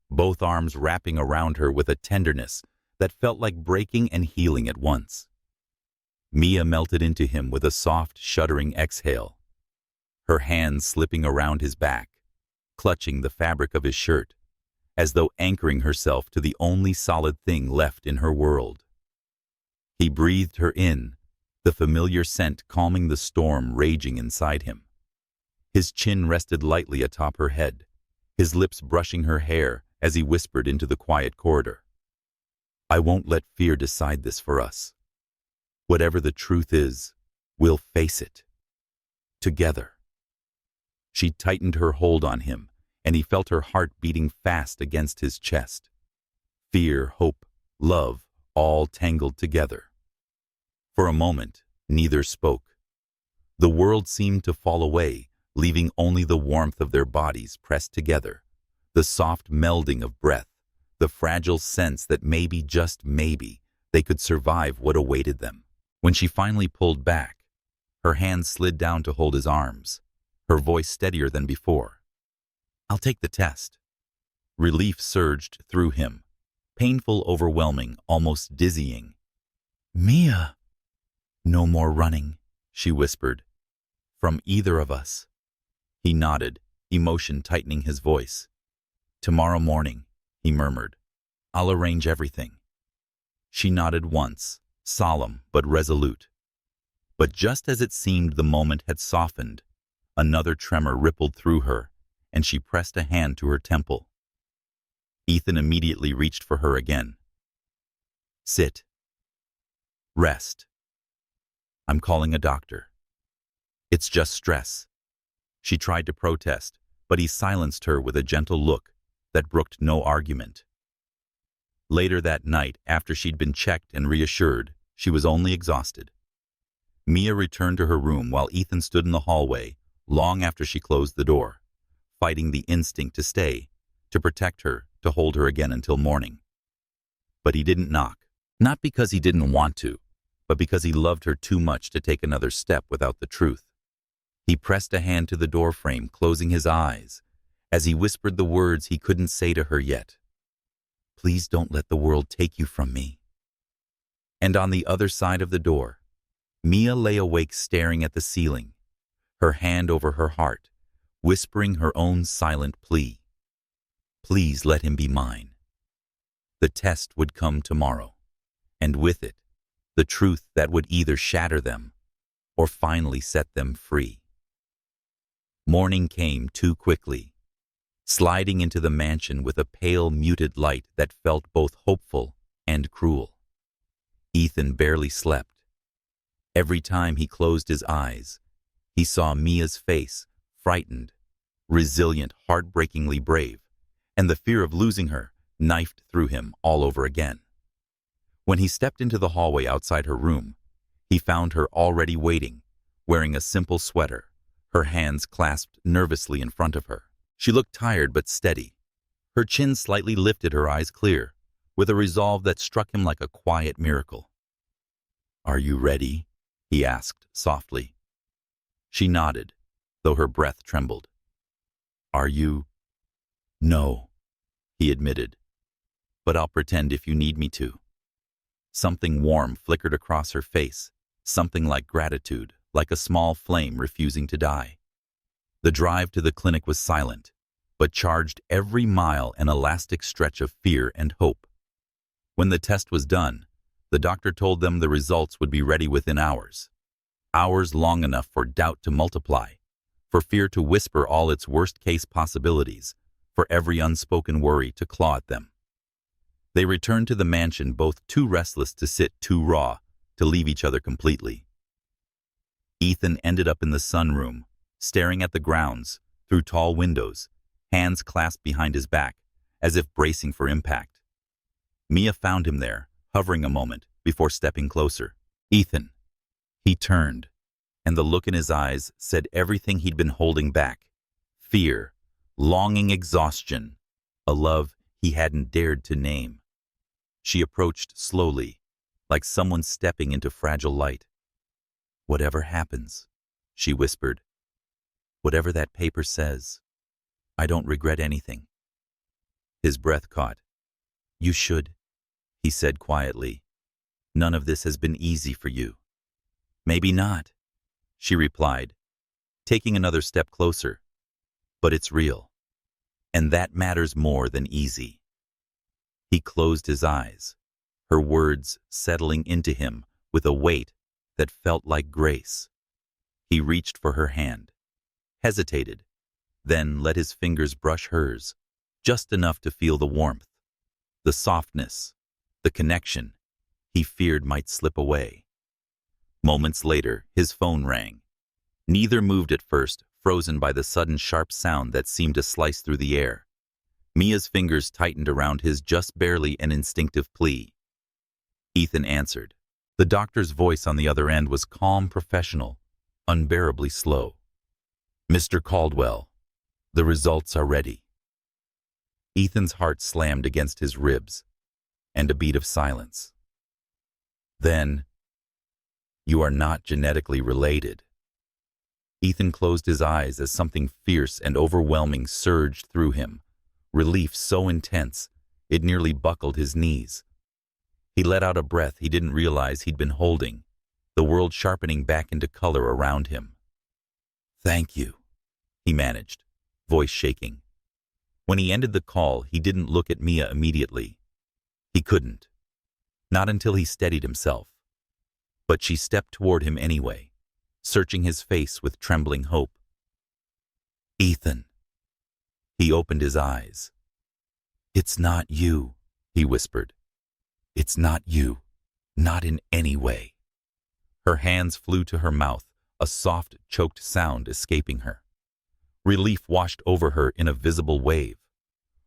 both arms wrapping around her with a tenderness that felt like breaking and healing at once. Mia melted into him with a soft, shuddering exhale, her hands slipping around his back, clutching the fabric of his shirt, as though anchoring herself to the only solid thing left in her world. He breathed her in, the familiar scent calming the storm raging inside him. His chin rested lightly atop her head, his lips brushing her hair as he whispered into the quiet corridor. "I won't let fear decide this for us. Whatever the truth is, we'll face it. Together." She tightened her hold on him, and he felt her heart beating fast against his chest. Fear, hope, love, all tangled together. For a moment, neither spoke. The world seemed to fall away, leaving only the warmth of their bodies pressed together, the soft melding of breath, the fragile sense that maybe, just maybe, they could survive what awaited them. When she finally pulled back, her hands slid down to hold his arms, her voice steadier than before. "I'll take the test." Relief surged through him, painful, overwhelming, almost dizzying. "Mia!" "No more running," she whispered. "From either of us." He nodded, emotion tightening his voice. "Tomorrow morning," he murmured. "I'll arrange everything." She nodded once, solemn but resolute. But just as it seemed the moment had softened, another tremor rippled through her, and she pressed a hand to her temple. Ethan immediately reached for her again. "Sit. Rest. I'm calling a doctor. It's just stress." She tried to protest, but he silenced her with a gentle look that brooked no argument. Later that night, after she'd been checked and reassured, she was only exhausted. Mia returned to her room while Ethan stood in the hallway long after she closed the door, fighting the instinct to stay, to protect her, to hold her again until morning. But he didn't knock, not because he didn't want to, but because he loved her too much to take another step without the truth. He pressed a hand to the doorframe, closing his eyes, as he whispered the words he couldn't say to her yet. "Please don't let the world take you from me." And on the other side of the door, Mia lay awake staring at the ceiling, her hand over her heart, whispering her own silent plea. Please let him be mine. The test would come tomorrow, and with it, the truth that would either shatter them or finally set them free. Morning came too quickly, sliding into the mansion with a pale, muted light that felt both hopeful and cruel. Ethan barely slept. Every time he closed his eyes, he saw Mia's face, frightened, resilient, heartbreakingly brave, and the fear of losing her knifed through him all over again. When he stepped into the hallway outside her room, he found her already waiting, wearing a simple sweater, her hands clasped nervously in front of her. She looked tired but steady, her chin slightly lifted, her eyes clear, with a resolve that struck him like a quiet miracle. "Are you ready?" he asked softly. She nodded, though her breath trembled. "Are you?" "No," he admitted, "but I'll pretend if you need me to." Something warm flickered across her face, something like gratitude, like a small flame refusing to die. The drive to the clinic was silent, but charged every mile an elastic stretch of fear and hope. When the test was done, the doctor told them the results would be ready within hours. Hours long enough for doubt to multiply, for fear to whisper all its worst-case possibilities, for every unspoken worry to claw at them. They returned to the mansion both too restless to sit, too raw to leave each other completely. Ethan ended up in the sunroom, staring at the grounds through tall windows, hands clasped behind his back, as if bracing for impact. Mia found him there, hovering a moment before stepping closer. "Ethan." He turned, and the look in his eyes said everything he'd been holding back. Fear, longing, exhaustion, a love he hadn't dared to name. She approached slowly, like someone stepping into fragile light. "Whatever happens," she whispered. Whatever that paper says, I don't regret anything. His breath caught. You should, he said quietly. None of this has been easy for you. Maybe not, she replied, taking another step closer. But it's real. And that matters more than easy. He closed his eyes, her words settling into him with a weight that felt like grace. He reached for her hand, hesitated, then let his fingers brush hers, just enough to feel the warmth, the softness, the connection he feared might slip away. Moments later, his phone rang. Neither moved at first, frozen by the sudden sharp sound that seemed to slice through the air. Mia's fingers tightened around his, just barely an instinctive plea. Ethan answered. The doctor's voice on the other end was calm, professional, unbearably slow. Mr. Caldwell, the results are ready. Ethan's heart slammed against his ribs, and a beat of silence. Then, you are not genetically related. Ethan closed his eyes as something fierce and overwhelming surged through him, relief so intense it nearly buckled his knees. He let out a breath he didn't realize he'd been holding, the world sharpening back into color around him. Thank you, he managed, voice shaking. When he ended the call, he didn't look at Mia immediately. He couldn't. Not until he steadied himself. But she stepped toward him anyway, searching his face with trembling hope. Ethan. He opened his eyes. It's not you, he whispered. It's not you. Not in any way. Her hands flew to her mouth, a soft, choked sound escaping her. Relief washed over her in a visible wave,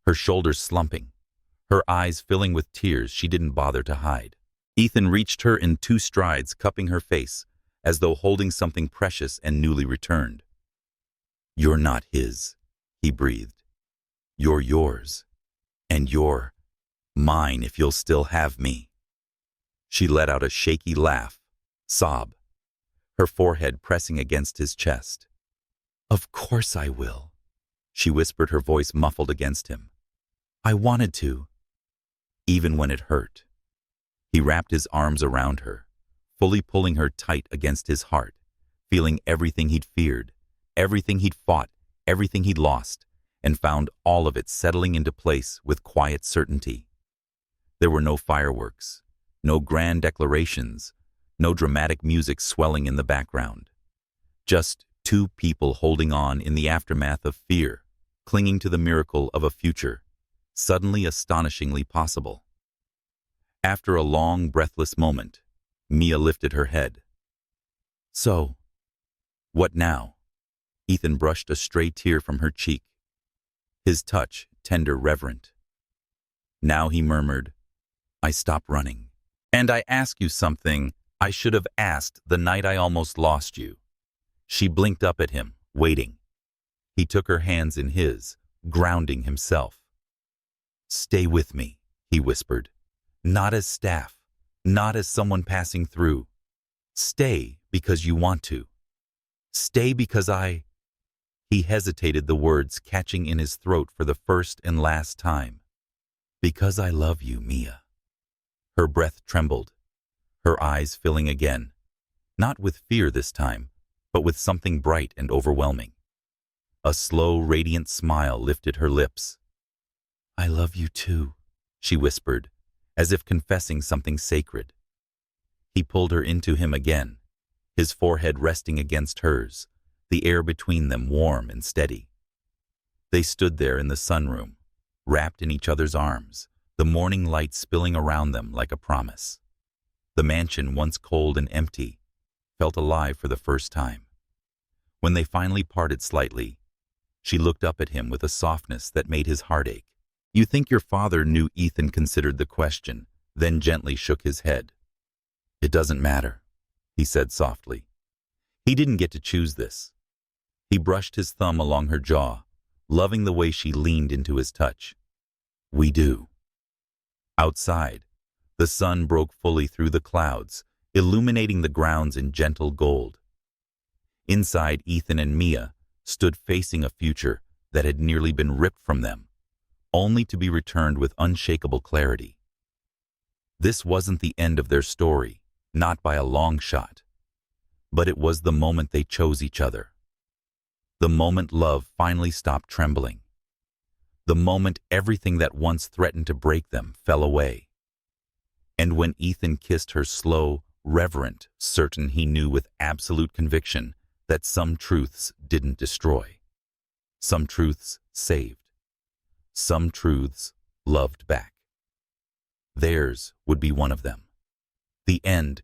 her shoulders slumping, her eyes filling with tears she didn't bother to hide. Ethan reached her in 2 strides, cupping her face, as though holding something precious and newly returned. You're not his, he breathed. You're yours, and you're mine if you'll still have me. She let out a shaky laugh, sob, her forehead pressing against his chest. Of course I will, she whispered, her voice muffled against him. I wanted to, even when it hurt. He wrapped his arms around her, fully pulling her tight against his heart, feeling everything he'd feared, everything he'd fought, everything he'd lost, and found all of it settling into place with quiet certainty. There were no fireworks, no grand declarations, no dramatic music swelling in the background. Just 2 people holding on in the aftermath of fear, clinging to the miracle of a future, suddenly astonishingly possible. After a long, breathless moment, Mia lifted her head. So, what now? Ethan brushed a stray tear from her cheek, his touch tender, reverent. Now he murmured, I stop running. And I ask you something I should have asked the night I almost lost you. She blinked up at him, waiting. He took her hands in his, grounding himself. Stay with me, he whispered. Not as staff, not as someone passing through. Stay because you want to. Stay because I... He hesitated, the words catching in his throat for the first and last time. Because I love you, Mia. Her breath trembled, her eyes filling again, not with fear this time, but with something bright and overwhelming. A slow, radiant smile lifted her lips. I love you too, she whispered, as if confessing something sacred. He pulled her into him again, his forehead resting against hers, the air between them warm and steady. They stood there in the sunroom, wrapped in each other's arms, the morning light spilling around them like a promise. The mansion, once cold and empty, felt alive for the first time. When they finally parted slightly, she looked up at him with a softness that made his heart ache. You think your father knew? Ethan considered the question, then gently shook his head. It doesn't matter, he said softly. He didn't get to choose this. He brushed his thumb along her jaw, loving the way she leaned into his touch. We do. Outside, the sun broke fully through the clouds, illuminating the grounds in gentle gold. Inside, Ethan and Mia stood facing a future that had nearly been ripped from them, only to be returned with unshakable clarity. This wasn't the end of their story, not by a long shot. But it was the moment they chose each other. The moment love finally stopped trembling. The moment everything that once threatened to break them fell away. And when Ethan kissed her slow, reverent, certain he knew with absolute conviction that some truths didn't destroy. Some truths saved. Some truths loved back. Theirs would be one of them. The end